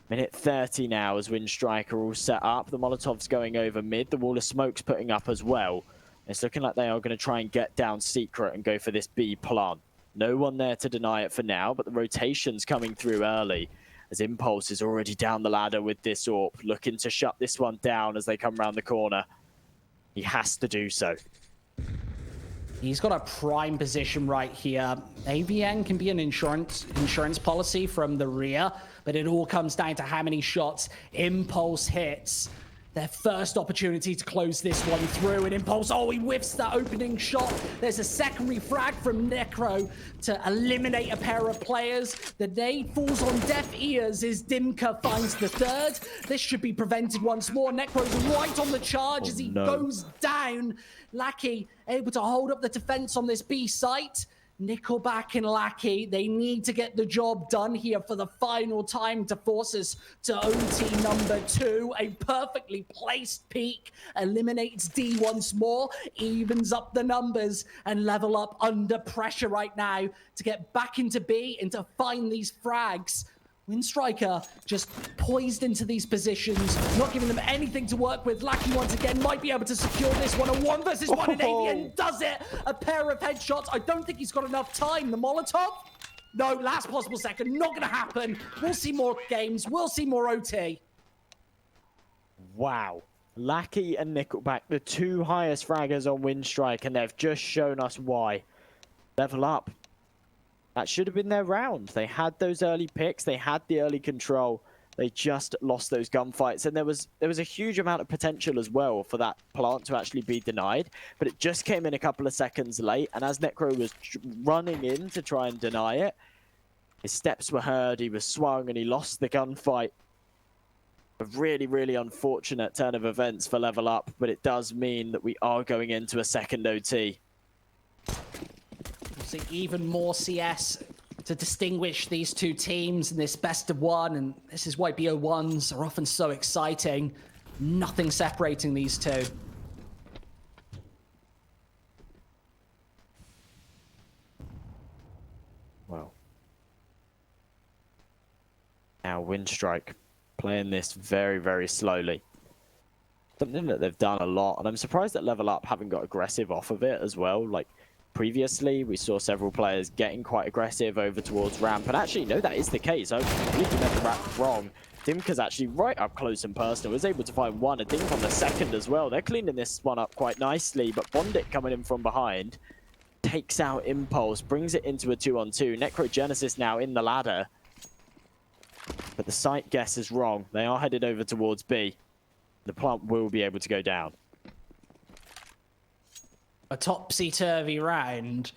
Minute 30 now as WINSTRIKE are all set up. The Molotov's going over mid. The wall of smoke's putting up as well. It's looking like they are going to try and get down secret and go for this B plant. No one there to deny it for now, but the rotation's coming through early as Impulse is already down the ladder with this AWP, looking to shut this one down as they come around the corner. He has to do so. He's got a prime position right here. AVN can be an insurance policy from the rear, but it all comes down to how many shots Impulse hits. Their first opportunity to close this one through, and Impulse, oh, he whiffs that opening shot. There's a secondary frag from Necro to eliminate a pair of players. The nade falls on deaf ears as Dimka finds the third. This should be prevented once more. Necro's right on the charge as he goes down. Lackey able to hold up the defense on this B site. Nickelback and Lackey, they need to get the job done here for the final time to force us to OT number 2. A perfectly placed peak eliminates D once more, evens up the numbers, and Level Up under pressure right now to get back into B and to find these frags. WINSTRIKE just poised into these positions, not giving them anything to work with. Lackey once again might be able to secure this one. A 1 versus 1 and AVN does it. A pair of headshots. I don't think he's got enough time. The Molotov? No, last possible second. Not going to happen. We'll see more games. We'll see more OT. Wow. Lackey and Nickelback, the two highest fraggers on WINSTRIKE, and they've just shown us why. Level Up. That should have been their round. They had those early picks. They had the early control. They just lost those gunfights. And there was a huge amount of potential as well for that plant to actually be denied. But it just came in a couple of seconds late. And as Necro was running in to try and deny it, his steps were heard. He was swung and he lost the gunfight. A really, really unfortunate turn of events for Level Up. But it does mean that we are going into a second OT. See even more CS to distinguish these two teams in this best of one, and this is why bo1s are often so exciting. Nothing separating these two. Well, now WINSTRIKE playing this very, very slowly. Something that they've done a lot, and I'm surprised that Level Up haven't got aggressive off of it as well. Like, previously, we saw several players getting quite aggressive over towards ramp. And actually, no, that is the case. I completely read the ramp wrong. Dimka's actually right up close and personal. Was able to find one. And Dink on the second as well. They're cleaning this one up quite nicely. But Bondit coming in from behind takes out Impulse, brings it into a 2-on-2. Necrogenesis now in the ladder. But the site guess is wrong. They are headed over towards B. The plant will be able to go down. A topsy-turvy round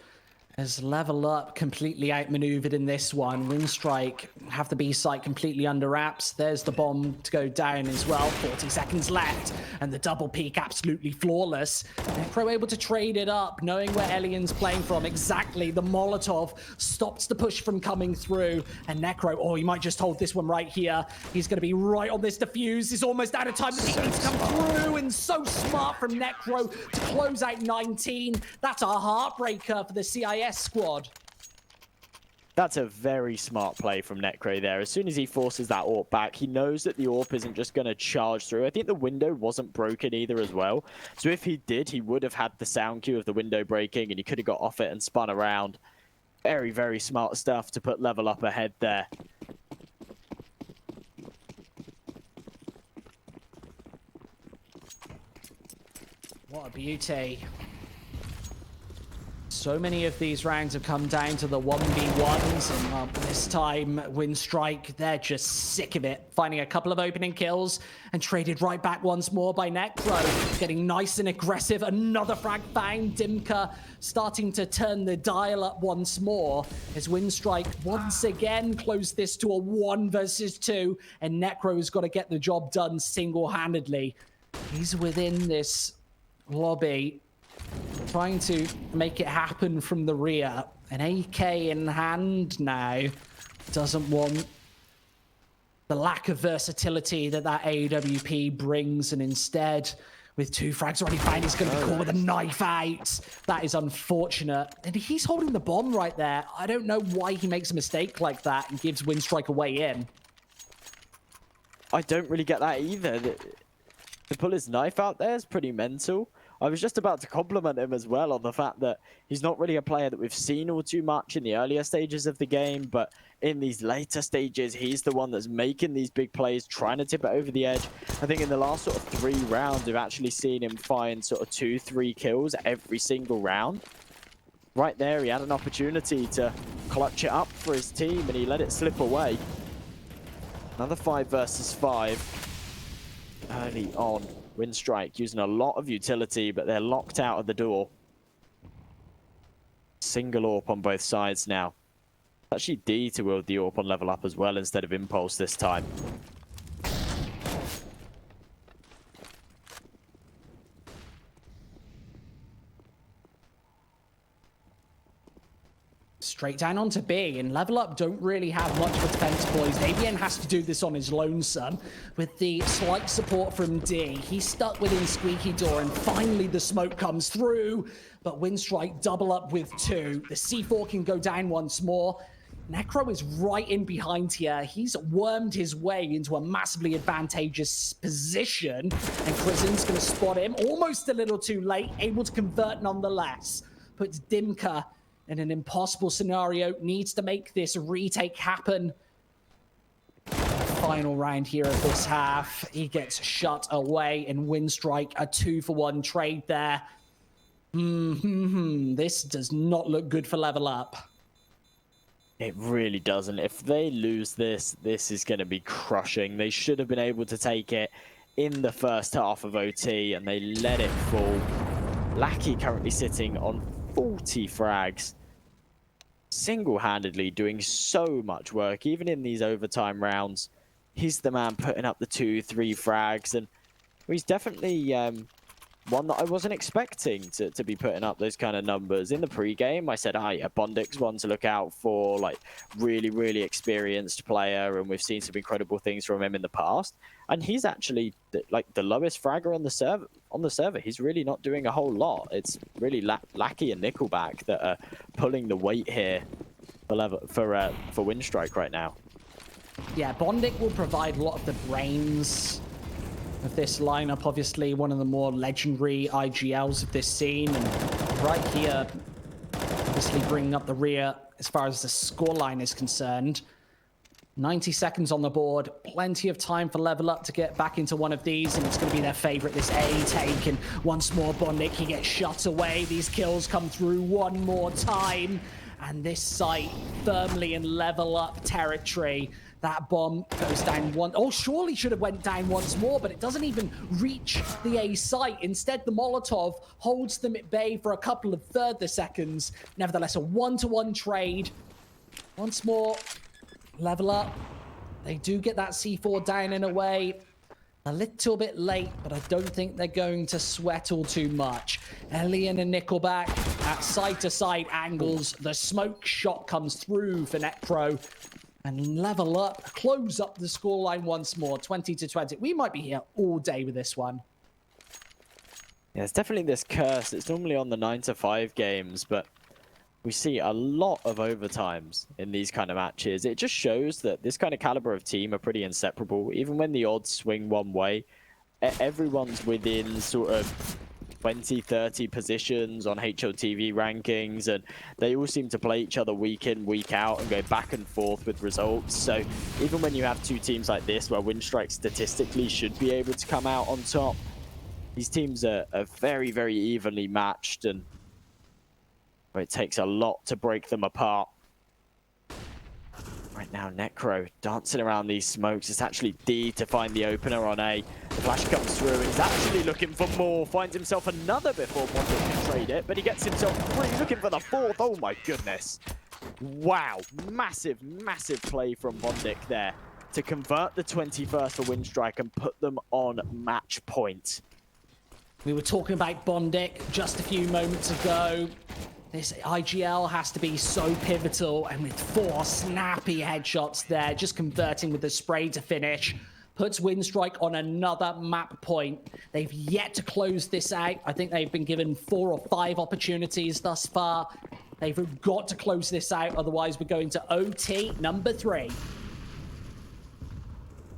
as Level Up completely outmaneuvered in this one. WINSTRIKE have the B site completely under wraps. There's the bomb to go down as well. 40 seconds left, and the double peak absolutely flawless. Necro able to trade it up, knowing where Elian's playing from exactly. The Molotov stops the push from coming through, and Necro, oh, he might just hold this one right here. He's going to be right on this defuse. He's almost out of time. The peak needs to come through, and so smart from Necro to close out 19. That's a heartbreaker for the CIS squad. That's a very smart play from Necro there. As soon as he forces that AWP back, he knows that the AWP isn't just going to charge through. I think the window wasn't broken either as well. So if he did, he would have had the sound cue of the window breaking and he could have got off it and spun around. Very, very smart stuff to put Level Up ahead there. What a beauty. So many of these rounds have come down to the 1v1s, and this time WINSTRIKE, they're just sick of it. Finding a couple of opening kills and traded right back once more by Necro. Getting nice and aggressive. Another frag found. Dimka starting to turn the dial up once more as WINSTRIKE once again closed this to a 1 versus 2, and Necro's got to get the job done single-handedly. He's within this lobby. trying to make it happen from the rear. An AK in hand now. Doesn't want the lack of versatility that AWP brings, and instead, with 2 frags already found, he's going to be caught with a knife out. That is unfortunate. And he's holding the bomb right there. I don't know why he makes a mistake like that and gives WINSTRIKE a way in. I don't really get that either. To pull his knife out there is pretty mental. I was just about to compliment him as well on the fact that he's not really a player that we've seen all too much in the earlier stages of the game, but in these later stages, he's the one that's making these big plays, trying to tip it over the edge. I think in the last sort of 3 rounds, we've actually seen him find sort of 2-3 kills every single round. Right there, he had an opportunity to clutch it up for his team, and he let it slip away. Another 5 versus 5 early on. WINSTRIKE using a lot of utility, but they're locked out of the door. Single AWP on both sides now. Actually D to wield the AWP on level up as well instead of Impulse this time. Straight down onto B, and LVLUP don't really have much of a defense poised. ABN has to do this on his lonesome with the slight support from D. He's stuck within squeaky door, and finally the smoke comes through, but WINSTRIKE double up with 2. The C4 can go down once more. Necro is right in behind here. He's wormed his way into a massively advantageous position, and Krizen's going to spot him almost a little too late, able to convert nonetheless. Puts Dimka in an impossible scenario, needs to make this retake happen. Final round here of this half. He gets shut away, and WINSTRIKE a 2-for-1 trade there. This does not look good for LVLUP. It really doesn't. If they lose this, this is going to be crushing. They should have been able to take it in the first half of OT, and they let it fall. Lackey currently sitting on 40 frags. Single-handedly doing so much work, even in these overtime rounds. He's the man putting up the 2-3 frags, and he's definitely one that I wasn't expecting to be putting up those kind of numbers. In the pre-game, I said, yeah, Bondik's one to look out for, like, really, really experienced player, and we've seen some incredible things from him in the past. And he's actually, like, the lowest fragger on the server. He's really not doing a whole lot. It's really Lackey and Nickelback that are pulling the weight here for WINSTRIKE right now. Yeah, Bondik will provide a lot of the brains of this lineup. Obviously, one of the more legendary IGLs of this scene, and right here, obviously bringing up the rear as far as the scoreline is concerned. 90 seconds on the board, plenty of time for LVLUP to get back into one of these, and it's going to be their favorite, this A take. And once more, Bondik, he gets shot away. These kills come through one more time, and this site firmly in LVLUP territory. That bomb goes down one. Oh, surely should have went down once more, but it doesn't even reach the A site. Instead, the Molotov holds them at bay for a couple of further seconds. Nevertheless, a 1-to-1 trade. Once more, LVLUP. They do get that C4 down in a way. A little bit late, but I don't think they're going to sweat all too much. Elian and Nickelback at side-to-side angles. The smoke shot comes through for Necro. And LVLUP close up the scoreline once more, 20-20. We might be here all day with this one. Yeah, it's definitely this curse. It's normally on the 9-to-5 games, but we see a lot of overtimes in these kind of matches. It just shows that this kind of caliber of team are pretty inseparable. Even when the odds swing one way, everyone's within sort of 20-30 positions on HLTV rankings, and they all seem to play each other week in, week out, and go back and forth with results. So even when you have two teams like this, where WINSTRIKE statistically should be able to come out on top, these teams are very, very evenly matched, and it takes a lot to break them apart. Right now, Necro dancing around these smokes. It's actually D to find the opener on A. The flash comes through, and he's actually looking for more. Finds himself another before Bondik can trade it, but he gets himself 3, looking for the 4th. Oh my goodness. Wow, massive, massive play from Bondik there to convert the 21st for WINSTRIKE and put them on match point. We were talking about Bondic just a few moments ago. This IGL has to be so pivotal, and with 4 snappy headshots there, just converting with the spray to finish, puts WINSTRIKE on another map point. They've yet to close this out. I think they've been given 4 or 5 opportunities thus far. They've got to close this out, otherwise we're going to OT number 3.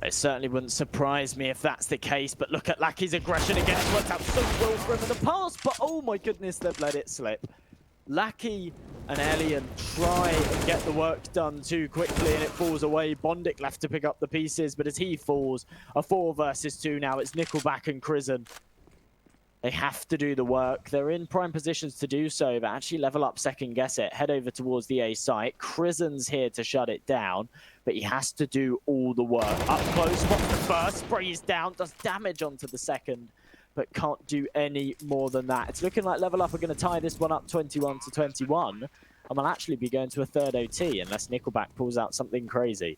It certainly wouldn't surprise me if that's the case, but look at Lackey's aggression again. It's worked out so well for him in the past, but oh my goodness, they've let it slip. Lackey and Elian try and get the work done too quickly, and it falls away. Bondic left to pick up the pieces, but as he falls, a 4 versus 2 now. It's Nickelback and Crizzen. They have to do the work. They're in prime positions to do so, but actually level up, second guess it, head over towards the A site. Crizzen's here to shut it down, but he has to do all the work. Up close, spots the first, sprays down, does damage onto the second, but can't do any more than that. It's looking like LVLUP are going to tie this one up 21-21, and we'll actually be going to a third OT unless Nickelback pulls out something crazy.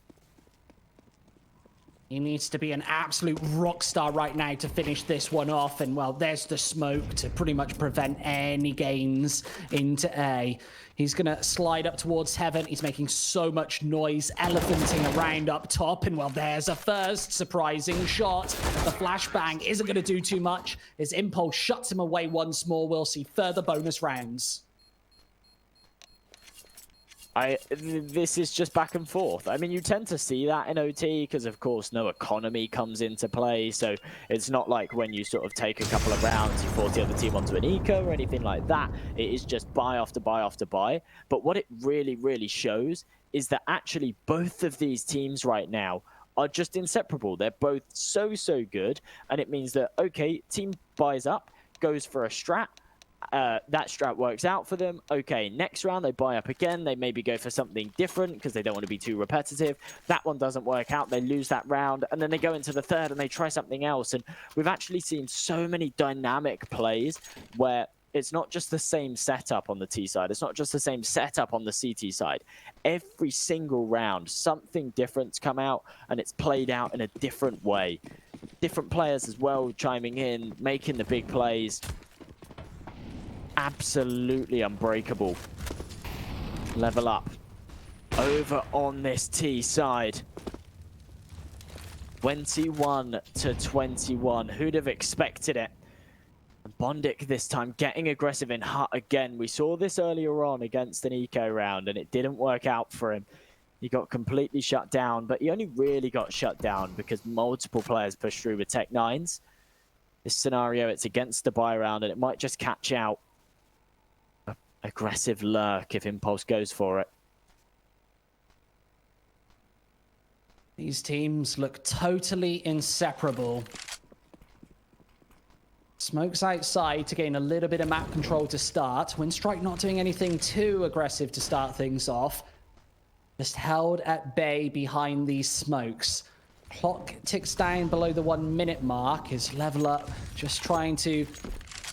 He needs to be an absolute rock star right now to finish this one off. And, well, there's the smoke to pretty much prevent any gains into A. He's going to slide up towards Heaven. He's making so much noise, elephanting around up top. And, well, there's a first surprising shot. The flashbang isn't going to do too much. His impulse shuts him away once more. We'll see further bonus rounds. This is just back and forth. I mean, you tend to see that in OT because, of course, no economy comes into play. So it's not like when you sort of take a couple of rounds, you force the other team onto an eco or anything like that. It is just buy after buy after buy. But what it really, really shows is that actually both of these teams right now are just inseparable. They're both so, so good. And it means that, okay, team buys up, goes for a strat. That strat works out for them. Okay, next round they buy up again. They maybe go for something different because they don't want to be too repetitive. That one doesn't work out. They lose that round. And then they go into the third and they try something else. And we've actually seen so many dynamic plays where it's not just the same setup on the T side. It's not just the same setup on the CT side. Every single round, something different's come out and it's played out in a different way. Different players as well chiming in, making the big plays. Absolutely unbreakable. LVLUP over on this T side. 21-21. Who'd have expected it? And Bondic this time getting aggressive in Hut again. We saw this earlier on against an eco round and it didn't work out for him. He got completely shut down, but he only really got shut down because multiple players pushed through with Tech 9s. This scenario, it's against the buy round and it might just catch out. Aggressive lurk if Impulse goes for it. These teams look totally inseparable. Smokes outside to gain a little bit of map control to start. WINSTRIKE not doing anything too aggressive to start things off. Just held at bay behind these smokes. Clock ticks down below the 1 minute mark as LVLUP just trying to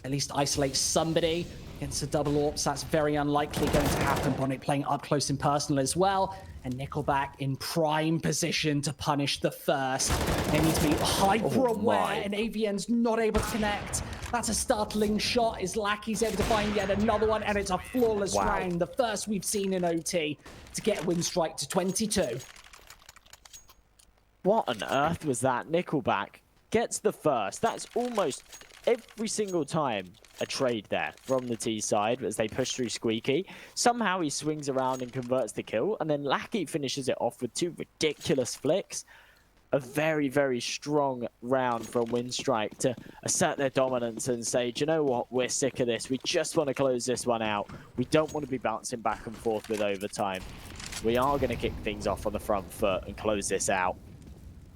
at least isolate somebody. Against the double AWPs, that's very unlikely going to happen. Bondic playing up close and personal as well. And Nickelback in prime position to punish the first. They need to be hyper aware, and AVN's not able to connect. That's a startling shot as Lackey's able to find yet another one, and it's a flawless round. The first we've seen in OT to get WINSTRIKE to 22. What on earth was that? Nickelback gets the first. That's almost every single time a trade there from the T side as they push through Squeaky. Somehow he swings around and converts the kill, and then Lackey finishes it off with 2 ridiculous flicks. A very, very strong round from WINSTRIKE to assert their dominance and say, do you know what, we're sick of this. We just want to close this one out. We don't want to be bouncing back and forth with overtime. We are going to kick things off on the front foot and close this out.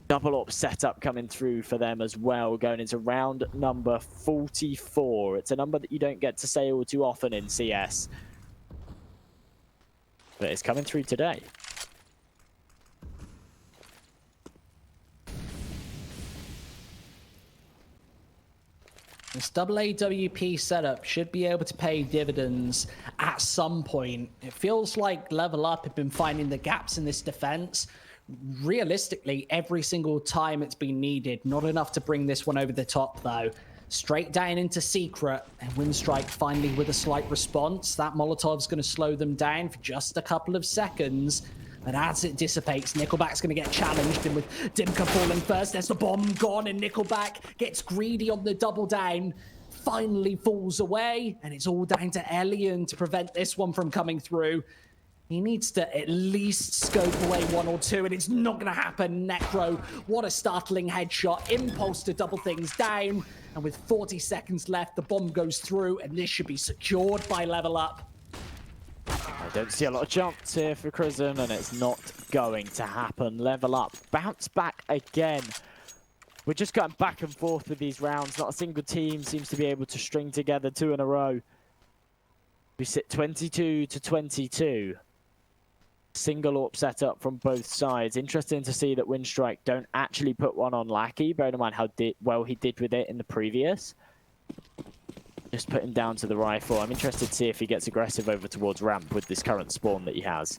Double AWP setup coming through for them as well, going into round number 44. It's a number that you don't get to say all too often in CS. But it's coming through today. This AAWP setup should be able to pay dividends at some point. It feels like LVLUP have been finding the gaps in this defense. Realistically, every single time it's been needed. Not enough to bring this one over the top, though. straight down into Secret, and WINSTRIKE finally with a slight response. That Molotov's going to slow them down for just a couple of seconds. But as it dissipates, Nickelback's going to get challenged, and with Dimka falling first, there's the bomb gone, and Nickelback gets greedy on the double down, finally falls away, and it's all down to Elian to prevent this one from coming through. He needs to at least scope away one or two, and it's not going to happen. Necro, what a startling headshot. Impulse to double things down, and with 40 seconds left, the bomb goes through, and this should be secured by LVLUP. I don't see a lot of chance here for Crizm, and it's not going to happen. LVLUP bounce back again. We're just going back and forth with these rounds. Not a single team seems to be able to string together 2 in a row. We sit 22-22. Single AWP setup from both sides. Interesting to see that WINSTRIKE don't actually put one on Lackey. Bear in mind how well he did with it in the previous. Just put him down to the rifle. I'm interested to see if he gets aggressive over towards ramp with this current spawn that he has.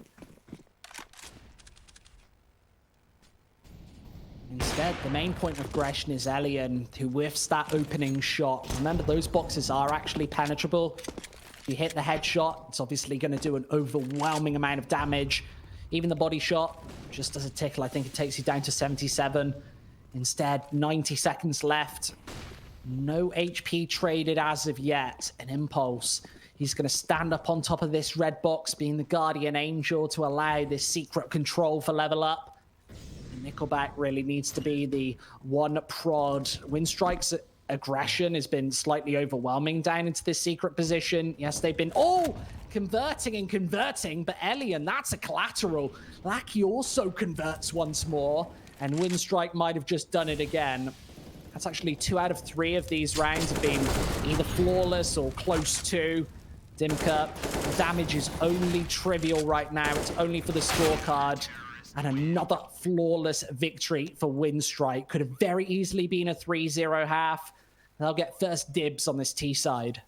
Instead, the main point of aggression is Elian, who whiffs that opening shot. Remember, those boxes are actually penetrable. If you hit the headshot, it's obviously going to do an overwhelming amount of damage. Even the body shot, just as a tickle, I think it takes you down to 77. Instead, 90 seconds left. No HP traded as of yet. An Impulse. He's going to stand up on top of this red box, being the guardian angel to allow this secret control for LVLUP. Nickelback really needs to be the one prod. WINSTRIKE's aggression has been slightly overwhelming down into this secret position. Yes, they've been converting, but Elian, that's a collateral. Lackey also converts once more, and WINSTRIKE might have just done it again. That's actually 2 out of 3 of these rounds have been either flawless or close to. Dimka, damage is only trivial right now. It's only for the scorecard. And another flawless victory for WINSTRIKE. Could have very easily been a 3-0 half. They'll get first dibs on this T side.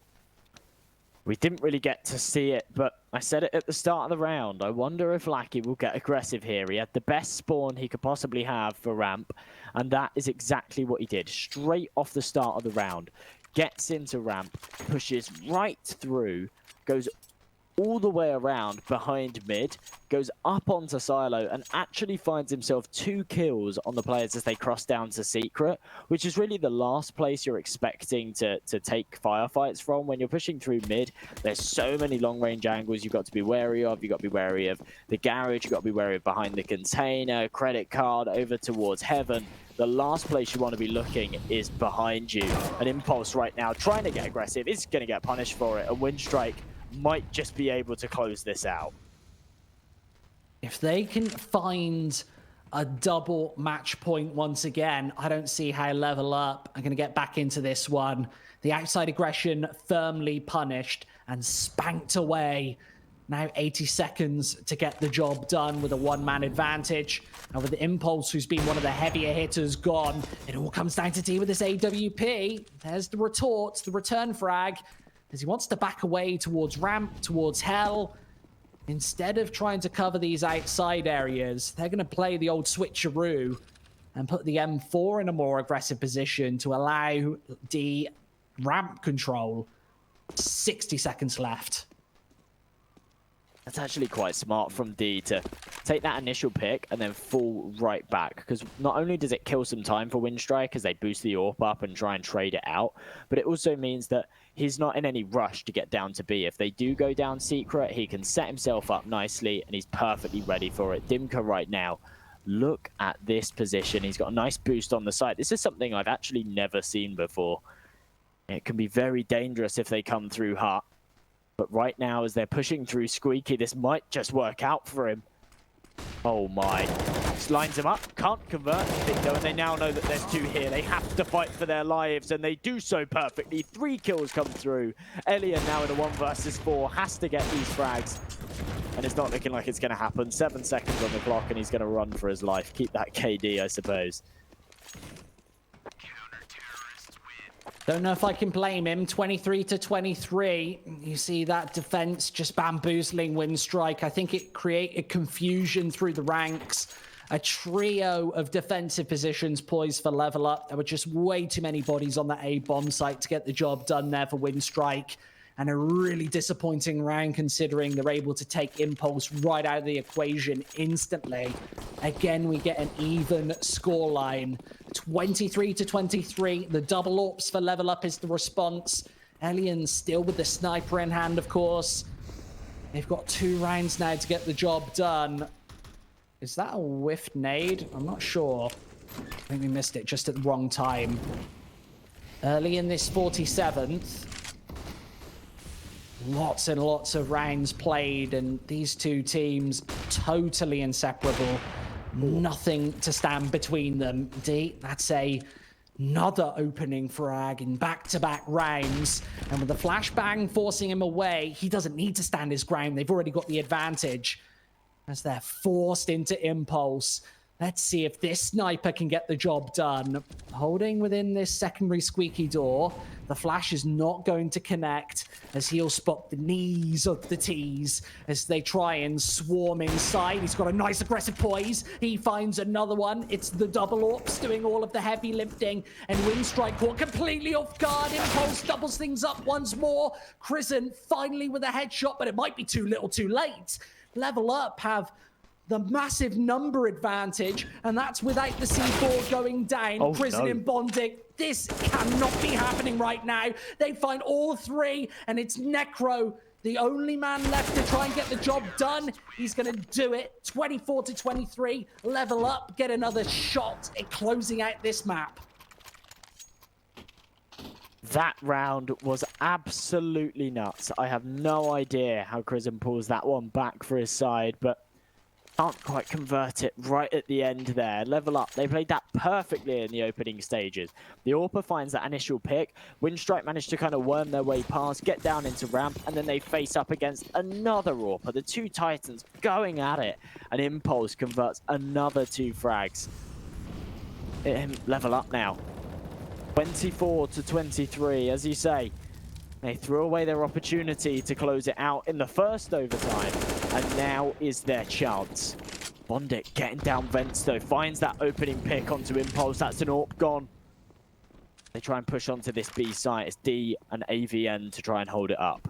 We didn't really get to see it, but I said it at the start of the round. I wonder if Lackey will get aggressive here. He had the best spawn he could possibly have for ramp, and that is exactly what he did. Straight off the start of the round, gets into ramp, pushes right through, goes all the way around behind mid, goes up onto silo, and actually finds himself 2 kills on the players as they cross down to secret, which is really the last place you're expecting to take firefights from. When you're pushing through mid, there's so many long-range angles you've got to be wary of. You've got to be wary of the garage, you've got to be wary of behind the container, credit card, over towards heaven. The last place you want to be looking is behind you. An Impulse right now trying to get aggressive is going to get punished for it, and WINSTRIKE might just be able to close this out. If they can find a double match point once again, I don't see how LVLUP are going to get back into this one. The outside aggression firmly punished and spanked away. Now 80 seconds to get the job done with a one-man advantage. And with the Impulse, who's been one of the heavier hitters, gone, it all comes down to T with this AWP. There's the retort, the return frag, as he wants to back away towards ramp, towards hell. Instead of trying to cover these outside areas, they're going to play the old switcheroo and put the M4 in a more aggressive position to allow D ramp control. 60 seconds left. That's actually quite smart from D to take that initial pick and then fall right back, because not only does it kill some time for WINSTRIKE as they boost the AWP up and try and trade it out, but it also means that he's not in any rush to get down to B. If they do go down secret, he can set himself up nicely and he's perfectly ready for it. Dimka right now, look at this position. He's got a nice boost on the side. This is something I've actually never seen before. It can be very dangerous if they come through hut. But right now, as they're pushing through Squeaky, this might just work out for him. Oh my. Just lines him up. Can't convert anything though, and they now know that there's 2 here. They have to fight for their lives, and they do so perfectly. 3 kills come through. Elian now in a 1 versus 4. Has to get these frags. And it's not looking like it's going to happen. 7 seconds on the clock, and he's going to run for his life. Keep that KD, I suppose. Don't know if I can blame him. 23-23. You see that defense just bamboozling WINSTRIKE. I think it created confusion through the ranks. a trio of defensive positions poised for level up. There were just way too many bodies on that A bomb site to get the job done there for WINSTRIKE. And a really disappointing round considering they're able to take Impulse right out of the equation instantly. Again, we get an even scoreline. 23-23. The double ops for level up is the response. Aliens still with the sniper in hand, of course. They've got 2 rounds now to get the job done. Is that a whiffed nade? I'm not sure. I think we missed it just at the wrong time. Early in this 47th. Lots and lots of rounds played, and these two teams totally inseparable. Nothing to stand between them. D, that's another opening frag in back-to-back rounds. And with the flashbang forcing him away, he doesn't need to stand his ground. They've already got the advantage as they're forced into Impulse. Let's see if this sniper can get the job done. Holding within this secondary squeaky door. The flash is not going to connect as he'll spot the knees of the T's as they try and swarm inside. He's got a nice aggressive poise. He finds another one. It's the double orps doing all of the heavy lifting, and WINSTRIKE caught completely off guard. Impulse doubles things up once more. Crizzen finally with a headshot, but it might be too little too late. Level Up have the massive number advantage, and that's without the C4 going down. Oh, Crizzen no. and Bondic. This cannot be happening right now. They find all 3, and it's Necro, the only man left to try and get the job done. He's going to do it. 24-23. Level Up, get another shot at closing out this map. That round was absolutely nuts. I have no idea how Crizzen pulls that one back for his side, but can't quite convert it right at the end there. Level Up, they played that perfectly in the opening stages. The AWPer finds that initial pick. WINSTRIKE managed to kind of worm their way past, get down into ramp, and then they face up against another AWPer. The 2 Titans going at it, and Impulse converts another 2 frags. Level Up now. 24-23, as you say. They threw away their opportunity to close it out in the first overtime, and now is their chance. Bondic getting down vents though, finds that opening pick onto Impulse. That's an AWP gone. They try and push onto this B site. It's D and AVN to try and hold it up.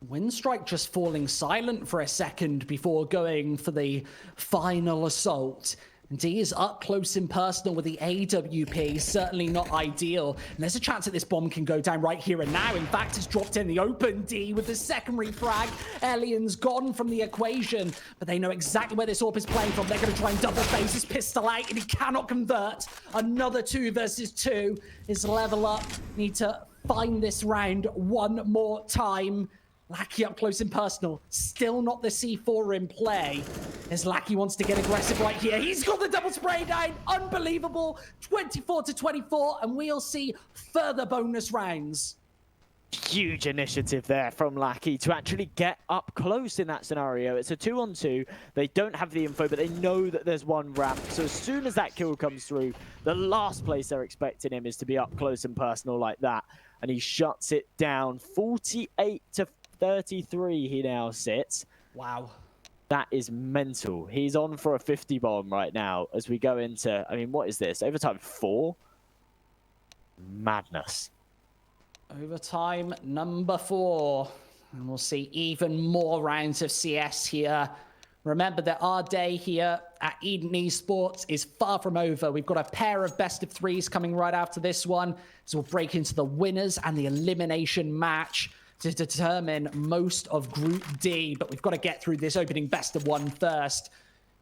WINSTRIKE just falling silent for a second before going for the final assault. And D is up close and personal with the AWP, certainly not ideal. And there's a chance that this bomb can go down right here and now. In fact, it's dropped in the open. D with the secondary frag. Alien's gone from the equation, but they know exactly where this AWP is playing from. They're going to try and double phase his pistol out, and he cannot convert. Another 2 versus 2 is Level Up. Need to find this round one more time. Lackey up close and personal. Still not the C4 in play. As Lackey wants to get aggressive right here. He's got the double spray down. Unbelievable. 24-24. And we'll see further bonus rounds. Huge initiative there from Lackey to actually get up close in that scenario. It's a 2-on-2. They don't have the info, but they know that there's one ramp. So as soon as that kill comes through, the last place they're expecting him is to be up close and personal like that. And he shuts it down. 48-33 he now sits. Wow. That is mental. He's on for a 50 bomb right now as we go into, I mean, what is this? Overtime 4? Madness. Overtime number 4. And we'll see even more rounds of CS here. Remember that our day here at Eden Esports is far from over. We've got a pair of best of 3s coming right after this one. So we'll break into the winners and the elimination match to determine most of Group D. But we've got to get through this opening best of 1 first.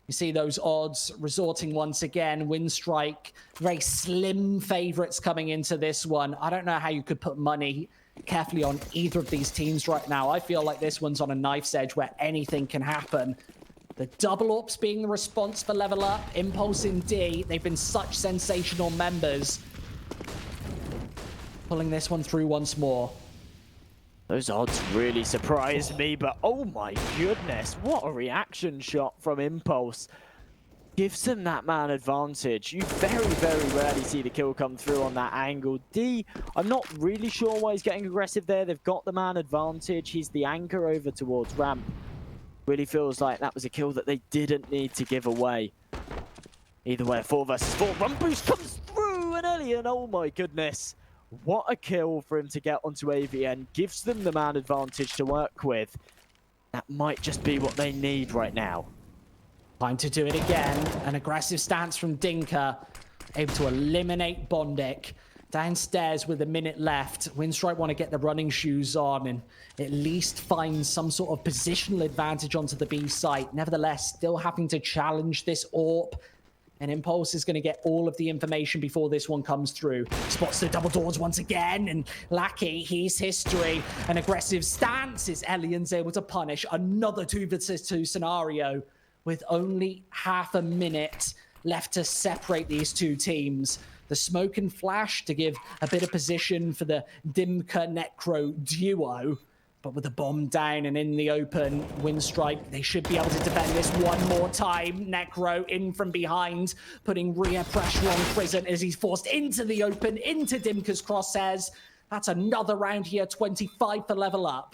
You see those odds resorting once again. WINSTRIKE, very slim favorites coming into this one. I don't know how you could put money carefully on either of these teams right now. I feel like this one's on a knife's edge where anything can happen. The double ops being the response for Level Up. Impulse in D. They've been such sensational members. Pulling this one through once more. Those odds really surprised me, but oh my goodness, what a reaction shot from Impulse. Gives them that man advantage. You very, very rarely see the kill come through on that angle. D, I'm not really sure why he's getting aggressive there. They've got the man advantage. He's the anchor over towards ramp. Really feels like that was a kill that they didn't need to give away. Either way, 4 versus 4. Run boost comes through, and Elian, oh my goodness. What a kill for him to get onto AVN. Gives them the man advantage to work with. That might just be what they need right now. Time to do it again. An aggressive stance from Dinka. Able to eliminate Bondik. Downstairs with a minute left. WINSTRIKE want to get the running shoes on and at least find some sort of positional advantage onto the B site. Nevertheless, still having to challenge this AWP. And Impulse is going to get all of the information before this one comes through. Spots the double doors once again, and Lackey, he's history. An aggressive stance is Elian's able to punish another 2 versus 2 scenario with only half a minute left to separate these two teams. The smoke and flash to give a bit of position for the Dimka Necro duo. But with the bomb down and in the open, WINSTRIKE, they should be able to defend this one more time. Necro in from behind, putting rear pressure on Prison as he's forced into the open, into Dimka's crosshairs. That's another round here, 25 for LVLUP.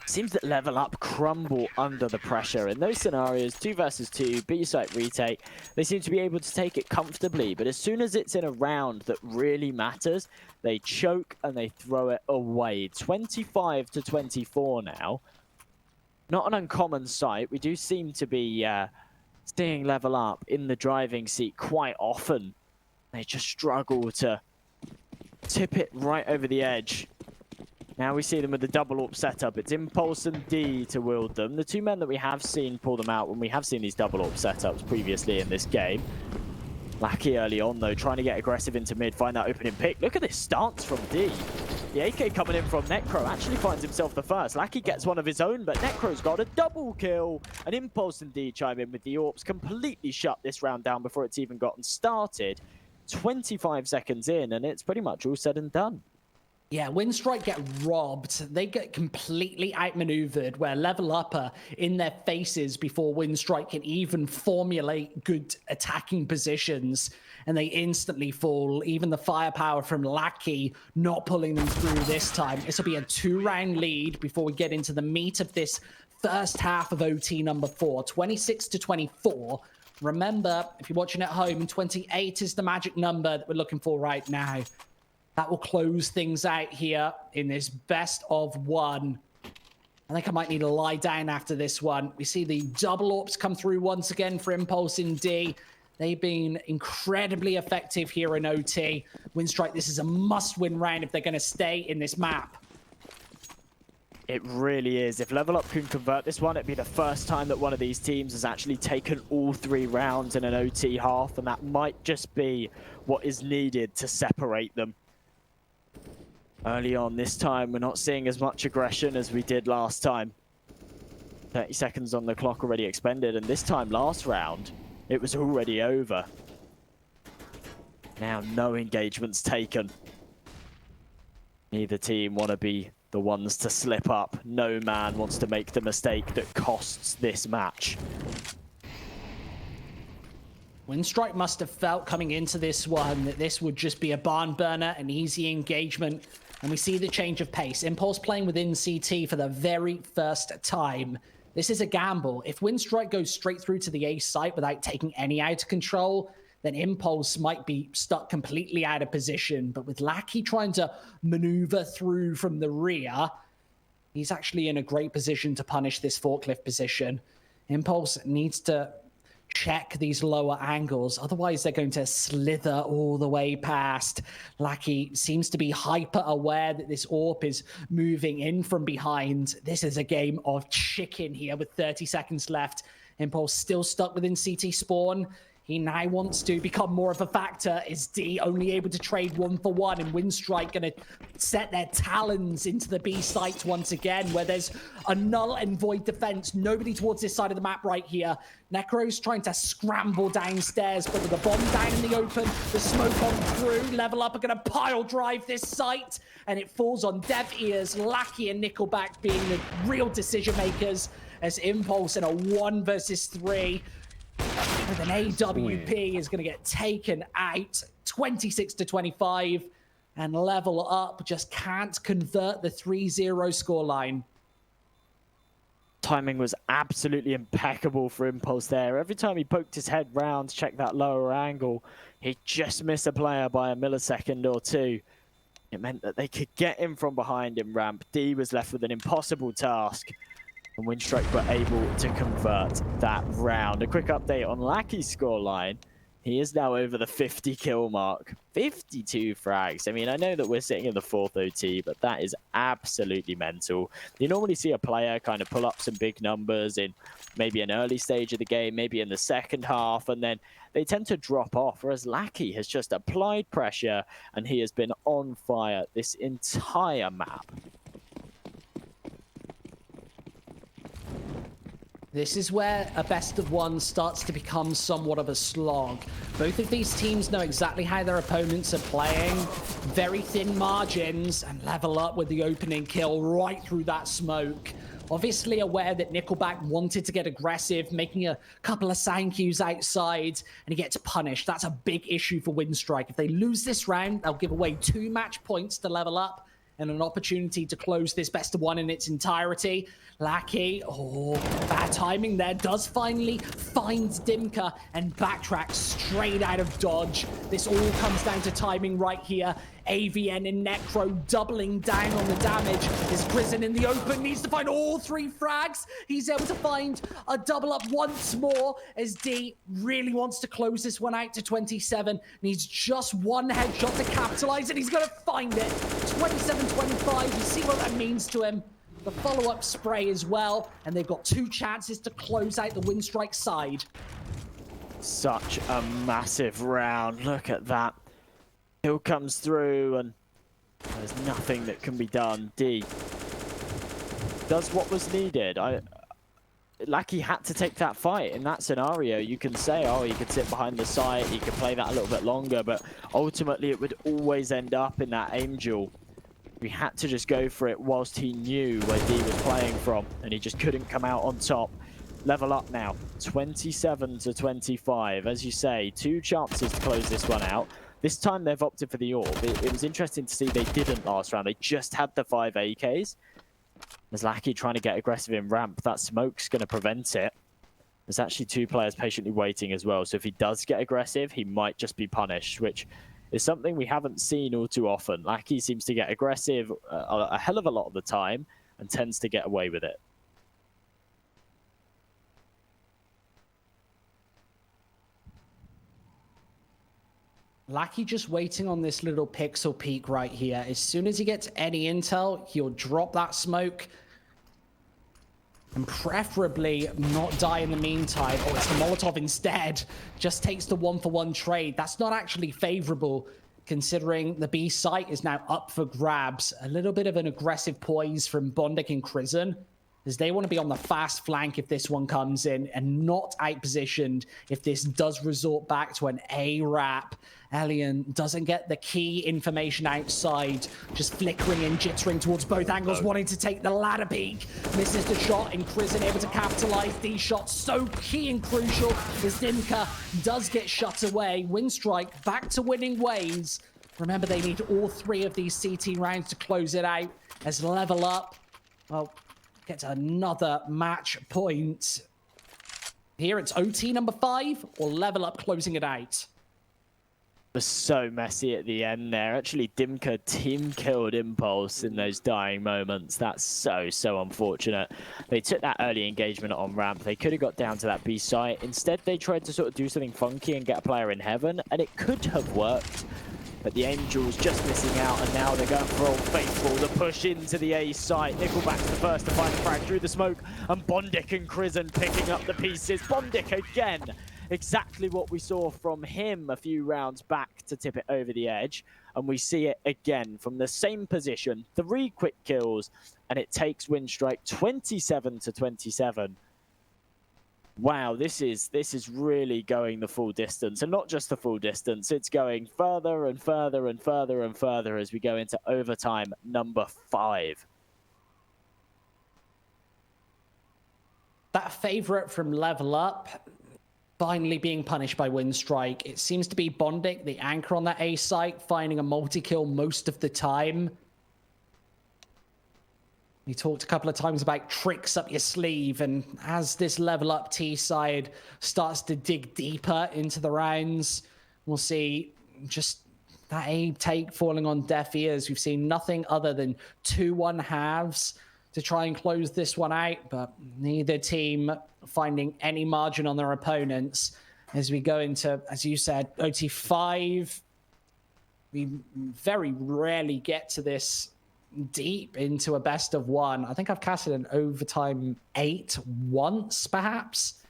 Seems that LVLUP crumble under the pressure. In those scenarios, 2 versus 2, B-site retake, they seem to be able to take it comfortably. But as soon as it's in a round that really matters, they choke and they throw it away. 25 to 24 now. Not an uncommon sight. We do seem to be seeing LVLUP in the driving seat quite often. They just struggle to tip it right over the edge. Now we see them with the double AWP setup. It's Impulse and D to wield them. The two men that we have seen pull them out when we have seen these double AWP setups previously in this game. Lackey early on, though, trying to get aggressive into mid, find that opening pick. Look at this stance from D. The AK coming in from Necro actually finds himself the first. Lackey gets one of his own, but Necro's got a double kill. And Impulse and D chime in with the AWPs, completely shut this round down before it's even gotten started. 25 seconds in, and it's pretty much all said and done. Yeah, WINSTRIKE get robbed. They get completely outmaneuvered where LVLUP are in their faces before WINSTRIKE can even formulate good attacking positions. And they instantly fall. Even the firepower from Lackey not pulling them through this time. This will be a 2-round lead before we get into the meat of this first half of OT number 4. 26 to 24. Remember, if you're watching at home, 28 is the magic number that we're looking for right now. That will close things out here in this best of 1. I think I might need to lie down after this one. We see the double AWPs come through once again for Impulse in D. They've been incredibly effective here in OT. WINSTRIKE, this is a must-win round if they're going to stay in this map. It really is. If LVLUP can convert this one, it'd be the first time that one of these teams has actually taken all 3 rounds in an OT half, and that might just be what is needed to separate them. Early on this time, we're not seeing as much aggression as we did last time. 30 seconds on the clock already expended, and this time last round, it was already over. Now no engagements taken. Neither team want to be the ones to slip up. No man wants to make the mistake that costs this match. WINSTRIKE must have felt coming into this one that this would just be a barn burner, an easy engagement. And we see the change of pace. Impulse playing within CT for the very first time. This is a gamble. If WINSTRIKE goes straight through to the A site without taking any out of control, then Impulse might be stuck completely out of position. But with Lackey trying to maneuver through from the rear, he's actually in a great position to punish this forklift position. Impulse needs to check these lower angles, otherwise they're going to slither all the way past. Lackey seems to be hyper aware that this AWP is moving in from behind. This is a game of chicken here with 30 seconds left. Impulse still stuck within CT spawn. He now wants to become more of a factor. Is D only able to trade 1-for-1, and WINSTRIKE going to set their talons into the B site once again, where there's a null and void defense. Nobody towards this side of the map right here. Necro's trying to scramble downstairs, but with the bomb down in the open, the smoke on through, LVLUP are going to pile drive this site, and it falls on deaf ears. Lackey and Nickelback being the real decision makers, as Impulse in a 1 versus 3 with an AWP is going to get taken out. 26 to 25, and LVLUP just can't convert the 3-0 scoreline. Timing was absolutely impeccable for Impulse there. Every time he poked his head round to check that lower angle, he just missed a player by a millisecond or two. It meant that they could get him from behind in ramp. D was left with an impossible task, and WINSTRIKE were able to convert that round. A quick update on Lackey's scoreline. He is now over the 50 kill mark. 52 frags. I mean, I know that we're sitting in the 4th OT, but that is absolutely mental. You normally see a player kind of pull up some big numbers in maybe an early stage of the game, maybe in the second half, and then they tend to drop off, whereas Lackey has just applied pressure, and he has been on fire this entire map. This is where a best of one starts to become somewhat of a slog. Both of these teams know exactly how their opponents are playing. Very thin margins, and LVLUP with the opening kill right through that smoke. Obviously aware that Nickelback wanted to get aggressive, making a couple of sound cues outside, and he gets punished. That's a big issue for WINSTRIKE. If they lose this round, they'll give away 2 match points to LVLUP and an opportunity to close this best of one in its entirety. Lackey, oh, bad timing there, does finally find Dimka and backtracks straight out of dodge. This all comes down to timing right here. AVN and Necro doubling down on the damage. His prison in the open needs to find all 3 frags. He's able to find a double up once more as D really wants to close this one out to 27. Needs just 1 headshot to capitalize, and he's going to find it. 27-25, you see what that means to him. The follow-up spray as well, and they've got 2 chances to close out the WINSTRIKE side. Such a massive round. Look at that. Hill comes through, and there's nothing that can be done. D does what was needed. Lackey had to take that fight. In that scenario, you can say, oh, he could sit behind the site, he could play that a little bit longer, but ultimately it would always end up in that aim duel. We had to just go for it whilst he knew where D was playing from, and he just couldn't come out on top. LVLUP now, 27-25. As you say, 2 chances to close this one out. This time they've opted for the AWP. It was interesting to see they didn't last round. They just had the 5 AKs. There's Lackey trying to get aggressive in ramp. That smoke's going to prevent it. There's actually 2 players patiently waiting as well. So if he does get aggressive, he might just be punished, which is something we haven't seen all too often. Lackey seems to get aggressive a hell of a lot of the time and tends to get away with it. Lackey just waiting on this little pixel peek right here. As soon as he gets any intel, he'll drop that smoke and preferably not die in the meantime. Oh, it's the Molotov instead. Just takes the 1-for-1 trade. That's not actually favorable considering the B site is now up for grabs. A little bit of an aggressive poise from Bondic and Krisen, as they want to be on the fast flank if this one comes in and not out-positioned if this does resort back to an A-wrap. Elian doesn't get the key information outside, just flickering and jittering towards both angles, wanting to take the ladder peak. Misses the shot, and Krisen able to capitalize. These shots so key and crucial as Dimka does get shut away. WINSTRIKE back to winning ways. Remember, they need all 3 of these CT rounds to close it out as LVLUP, well, gets another match point. Here it's OT number 5 or LVLUP closing it out. Was so messy at the end there. Actually, Dimka team killed Impulse in those dying moments. That's so unfortunate. They took that early engagement on ramp. They could have got down to that B site. Instead, they tried to sort of do something funky and get a player in heaven, and it could have worked. But the Angels just missing out, and now they're going for Old Faithful. The push into the A site. Nickelback's the first to find the frag through the smoke, and Bondic and Krisen picking up the pieces. Bondic again. Exactly what we saw from him a few rounds back to tip it over the edge. And we see it again from the same position. 3 quick kills, and it takes WINSTRIKE 27-27. Wow, this is really going the full distance. And not just the full distance, it's going further and further and further and further as we go into overtime number 5. That favorite from LVLUP finally being punished by WINSTRIKE. It seems to be Bondic, the anchor on that A site, finding a multi-kill most of the time. We talked a couple of times about tricks up your sleeve, and as this level up T side starts to dig deeper into the rounds, we'll see just that A take falling on deaf ears. We've seen nothing other than 2-1 halves to try and close this one out, but neither team finding any margin on their opponents as we go into, as you said, OT5. We very rarely get to this deep into a best of one. I think I've casted an overtime 8 once, perhaps.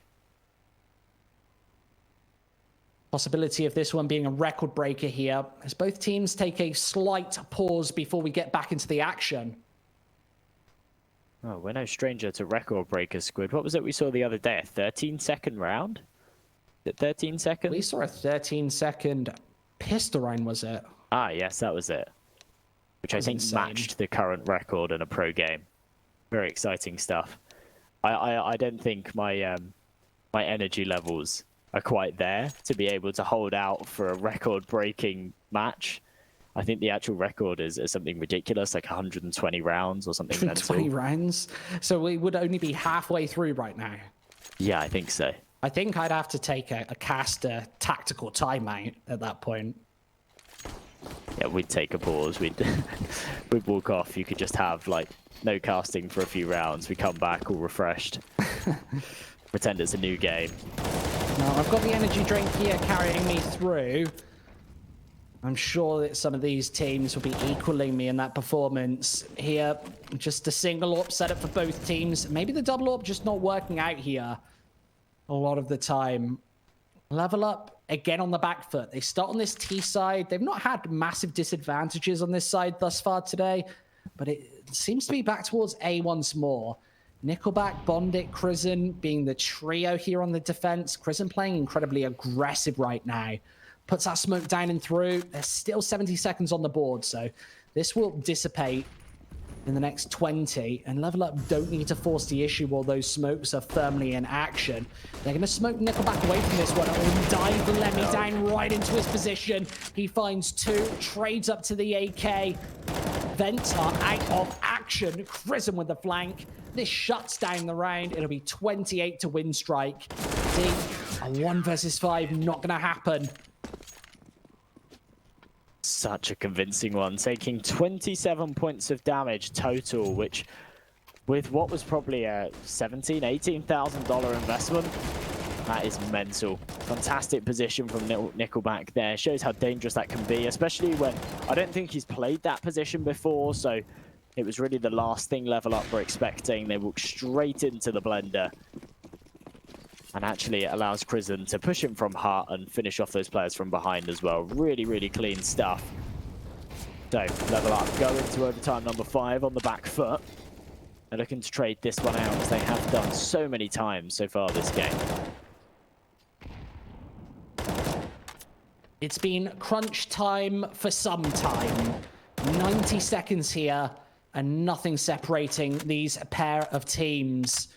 Possibility of this one being a record breaker here, as both teams take a slight pause before we get back into the action. Oh, we're no stranger to record breakers, Squid. What was it we saw the other day? A 13-second round? Is it 13 seconds? We saw a 13-second pistol round, was it? Ah, yes, that was it. Which I think matched the current record in a pro game. Very exciting stuff. I don't think my my energy levels are quite there to be able to hold out for a record-breaking match. I think the actual record is something ridiculous, like 120 rounds or something. 120 rounds? So we would only be halfway through right now. Yeah, I think so. I think I'd have to take a caster tactical timeout at that point. Yeah, we'd take a pause. We'd walk off. You could just have like no casting for a few rounds. We come back all refreshed. Pretend it's a new game. Now, I've got the energy drink here carrying me through. I'm sure that some of these teams will be equaling me in that performance. Here, just a single AWP setup for both teams. Maybe the double AWP just not working out here a lot of the time. LVLUP, again on the back foot. They start on this T side. They've not had massive disadvantages on this side thus far today, but it seems to be back towards A once more. Nickelback, Bondit, Crizzen being the trio here on the defense. Crizzen playing incredibly aggressive right now. Puts that smoke down and through. There's still 70 seconds on the board, so this will dissipate in the next 20, and LVLUP don't need to force the issue while those smokes are firmly in action. They're going to smoke Nickelback away from this one and dive Lemmy down right into his position. He finds 2, trades up to the AK. Vents are out of action. Crizzen with the flank. This shuts down the round. It'll be 28 to WINSTRIKE. A 1 versus 5, not going to happen. Such a convincing one, taking 27 points of damage total, which with what was probably a $17,000, $18,000 investment, that is mental. Fantastic position from Nickelback there. Shows how dangerous that can be, especially when I don't think he's played that position before, so it was really the last thing LVLUP were expecting. They walked straight into the blender. And actually it allows Crizzen to push him from heart and finish off those players from behind as well. Really, really clean stuff. So, LVLUP go into overtime number 5 on the back foot. They're looking to trade this one out as they have done so many times so far this game. It's been crunch time for some time. 90 seconds here and nothing separating these pair of teams.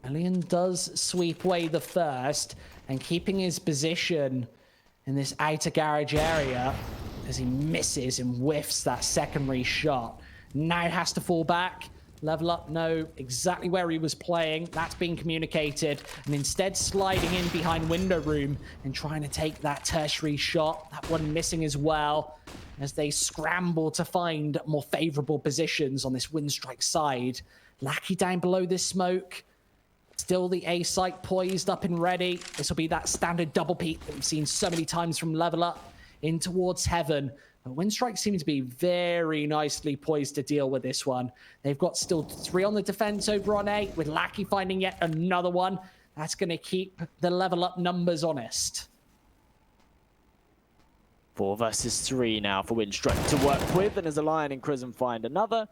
Alien does sweep away the first and keeping his position in this outer garage area as he misses and whiffs that secondary shot. Now has to fall back. LVLUP know exactly where he was playing. That's being communicated. And instead sliding in behind window room and trying to take that tertiary shot. That one missing as well as they scramble to find more favorable positions on this WINSTRIKE side. Lackey down below this smoke. Still the A site poised up and ready. This will be that standard double peek that we've seen so many times from LVLUP in towards heaven. But WINSTRIKE seems to be very nicely poised to deal with this one. They've got still 3 on the defense over on A, with Lackey finding yet another one. That's going to keep the LVLUP numbers honest. 4 versus 3 now for WINSTRIKE to work with, and as Lion and Crizzen find another,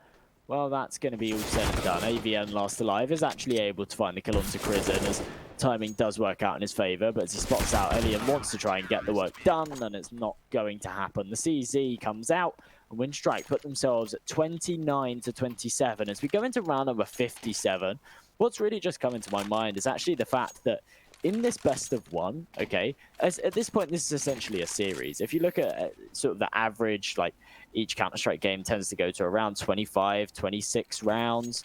well, that's going to be all said and done. AVN last alive is actually able to find the kill onto Crizzen as timing does work out in his favor, but as he spots out, Alien wants to try and get the work done, and it's not going to happen. The CZ comes out, and WINSTRIKE put themselves at 29 to 27. As we go into round number 57, what's really just come into my mind is actually the fact that in this best of one, okay, at this point, this is essentially a series. If you look at sort of the average, like each Counter-Strike game tends to go to around 25, 26 rounds.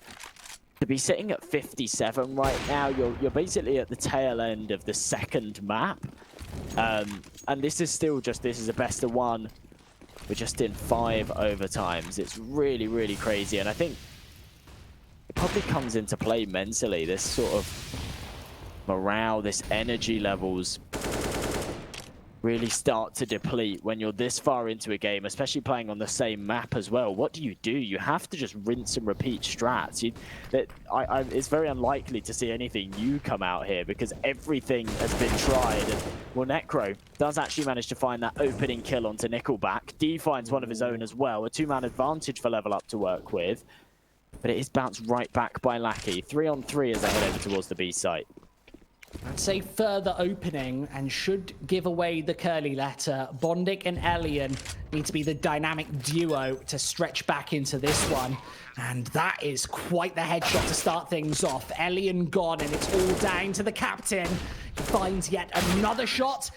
To be sitting at 57 right now, you're basically at the tail end of the second map. And this is still just, this is a best of one. We're just in 5 overtimes. It's really, really crazy. And I think it probably comes into play mentally, this sort of morale, this energy levels really start to deplete when you're this far into a game, especially playing on the same map as well. What do? You have to just rinse and repeat strats. It's very unlikely to see anything new come out here because everything has been tried. And, well, Necro does actually manage to find that opening kill onto Nickelback. D finds one of his own as well. A 2-man advantage for LVLUP to work with. But it is bounced right back by Lackey. 3-on-3 as they head over towards the B site. I'd say further opening and should give away the curly letter. Bondic and Elian need to be the dynamic duo to stretch back into this one. And that is quite the headshot to start things off. Elian gone, and it's all down to the captain. He finds yet another shot.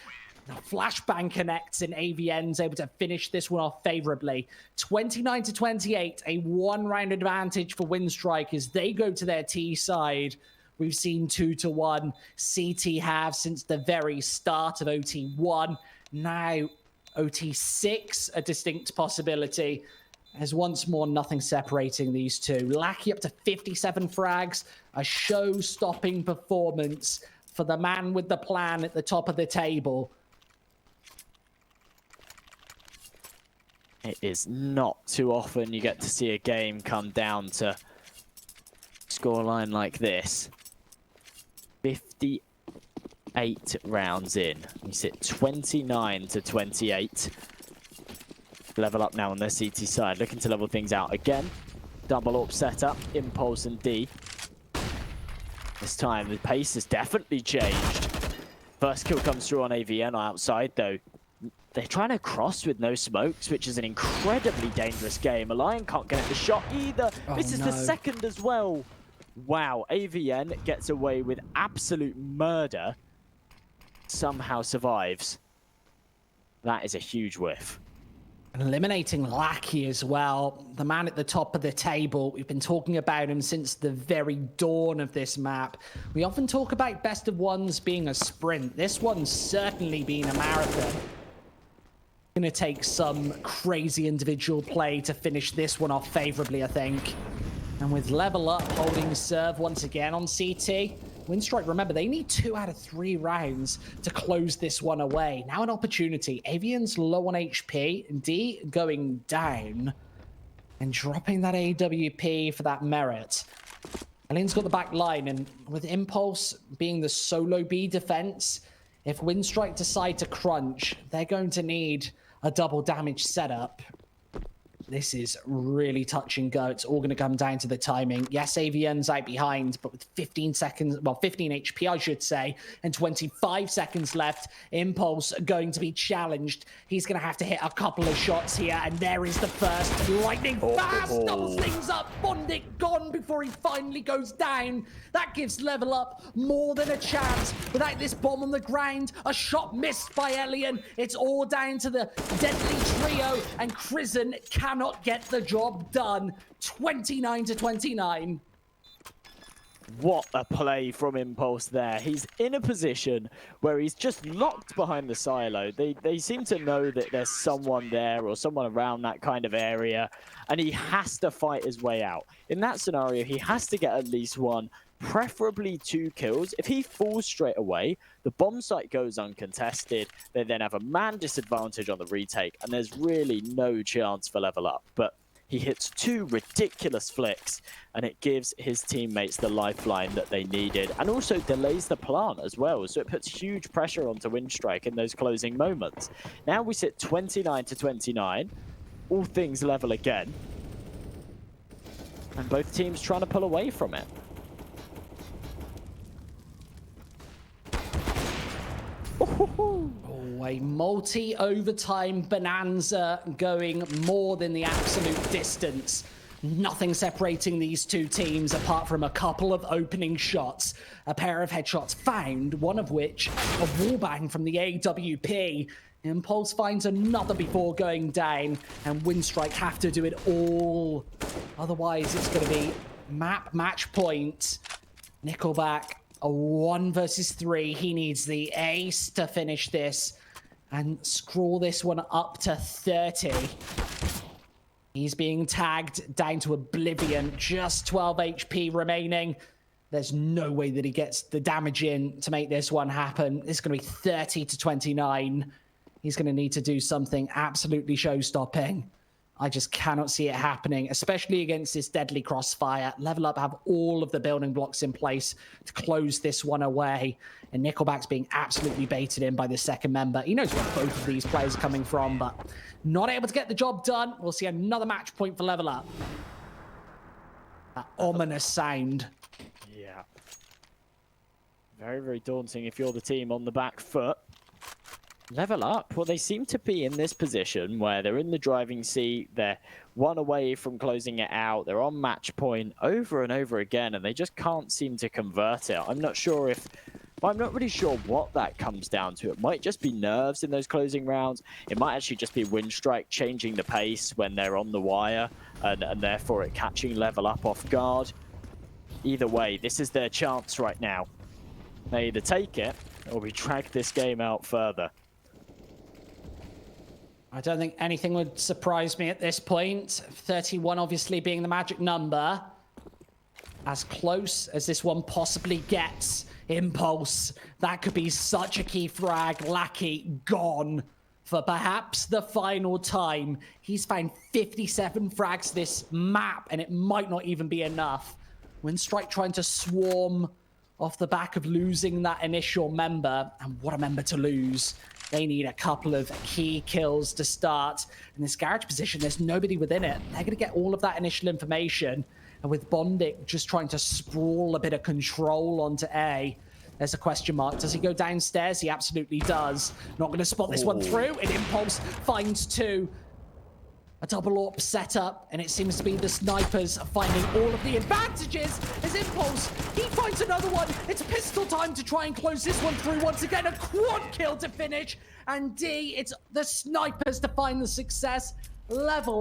The flashbang connects, and AVN's able to finish this one off favorably. 29-28, a one-round advantage for WINSTRIKE as they go to their T side. We've seen 2-1. CT have since the very start of OT1. Now OT6, a distinct possibility. There's once more nothing separating these two. Lackey up to 57 frags. A show-stopping performance for the man with the plan at the top of the table. It is not too often you get to see a game come down to scoreline like this. 58 rounds in. We sit 29-28. LVLUP now on their CT side, looking to level things out again. Double AWP setup, Impulse and D. This time the pace has definitely changed. First kill comes through on AVN outside though. They're trying to cross with no smokes, which is an incredibly dangerous game. Lion can't get the shot either. This is the second as well. Wow, AVN gets away with absolute murder. Somehow survives. That is a huge whiff. Eliminating Lackey as well, the man at the top of the table. We've been talking about him since the very dawn of this map. We often talk about best of ones being a sprint. This one's certainly been a marathon. Gonna take some crazy individual play to finish this one off favorably, I think. And with LVLUP holding serve once again on CT, WINSTRIKE, remember, they need 2 out of 3 rounds to close this one away. Now an opportunity. Avian's low on HP. D going down and dropping that AWP for that merit. Alien's got the back line, and with Impulse being the solo B defense, if WINSTRIKE decide to crunch, they're going to need a double damage setup. This is really touch and go. It's all going to come down to the timing. Yes, AVN's out behind, but with 15 seconds, well, 15 HP, I should say, and 25 seconds left, Impulse going to be challenged. He's going to have to hit a couple of shots here, and there is the first. Lightning fast, doubles things up. Bondic gone before he finally goes down. That gives LVLUP more than a chance. Without this bomb on the ground, a shot missed by Elian. It's all down to the deadly trio, and Crizzen cannot get the job done. 29-29. What a play from Impulse there. He's in a position where he's just locked behind the silo. They seem to know that there's someone there or someone around that kind of area, and he has to fight his way out. In that scenario, he has to get at least 1, preferably 2 kills. If he falls straight away, the bomb site goes uncontested. They then have a man disadvantage on the retake, and there's really no chance for LVLUP. But he hits 2 ridiculous flicks, and it gives his teammates the lifeline that they needed, and also delays the plant as well. So it puts huge pressure onto WINSTRIKE in those closing moments. Now we sit 29-29, all things level again, and both teams trying to pull away from it. Oh, a multi-overtime bonanza going more than the absolute distance. Nothing separating these two teams apart from a couple of opening shots. A pair of headshots found, one of which a wallbang from the AWP. Impulse finds another before going down, and WINSTRIKE have to do it all. Otherwise, it's going to be match point. Nickelback, a 1 versus 3. He needs the ace to finish this and scroll this one up to 30. He's being tagged down to oblivion. Just 12 HP remaining. There's no way that he gets the damage in to make this one happen. It's going to be 30 to 29. He's going to need to do something absolutely show-stopping. I just cannot see it happening, especially against this deadly crossfire. LVLUP have all of the building blocks in place to close this one away. And Nickelback's being absolutely baited in by the second member. He knows where both of these players are coming from, but not able to get the job done. We'll see another match point for LVLUP. That ominous sound. Yeah. Very, very daunting if you're the team on the back foot. LVLUP, well, they seem to be in this position where they're in the driving seat, they're one away from closing it out, they're on match point over and over again, and they just can't seem to convert it. I'm not really sure what that comes down to. It might just be nerves in those closing rounds. It might actually just be WINSTRIKE changing the pace when they're on the wire, and therefore it catching LVLUP off guard. Either way, this is their chance right now. They either take it, or we drag this game out further. I don't think anything would surprise me at this point. 31 obviously being the magic number. As close as this one possibly gets. Impulse. That could be such a key frag. Lackey gone for perhaps the final time. He's found 57 frags this map, and it might not even be enough. WINSTRIKE trying to swarm off the back of losing that initial member. And what a member to lose. They need a couple of key kills to start. In this garage position, there's nobody within it. They're going to get all of that initial information. And with Bondic just trying to sprawl a bit of control onto A, there's a question mark. Does he go downstairs? He absolutely does. Not going to spot this one through. And Impulse finds 2. A double AWP setup, and it seems to be the snipers finding all of the advantages. As Impulse, he finds another one. It's pistol time to try and close this one through. Once again, a quad kill to finish. And D, it's the snipers to find the success. Level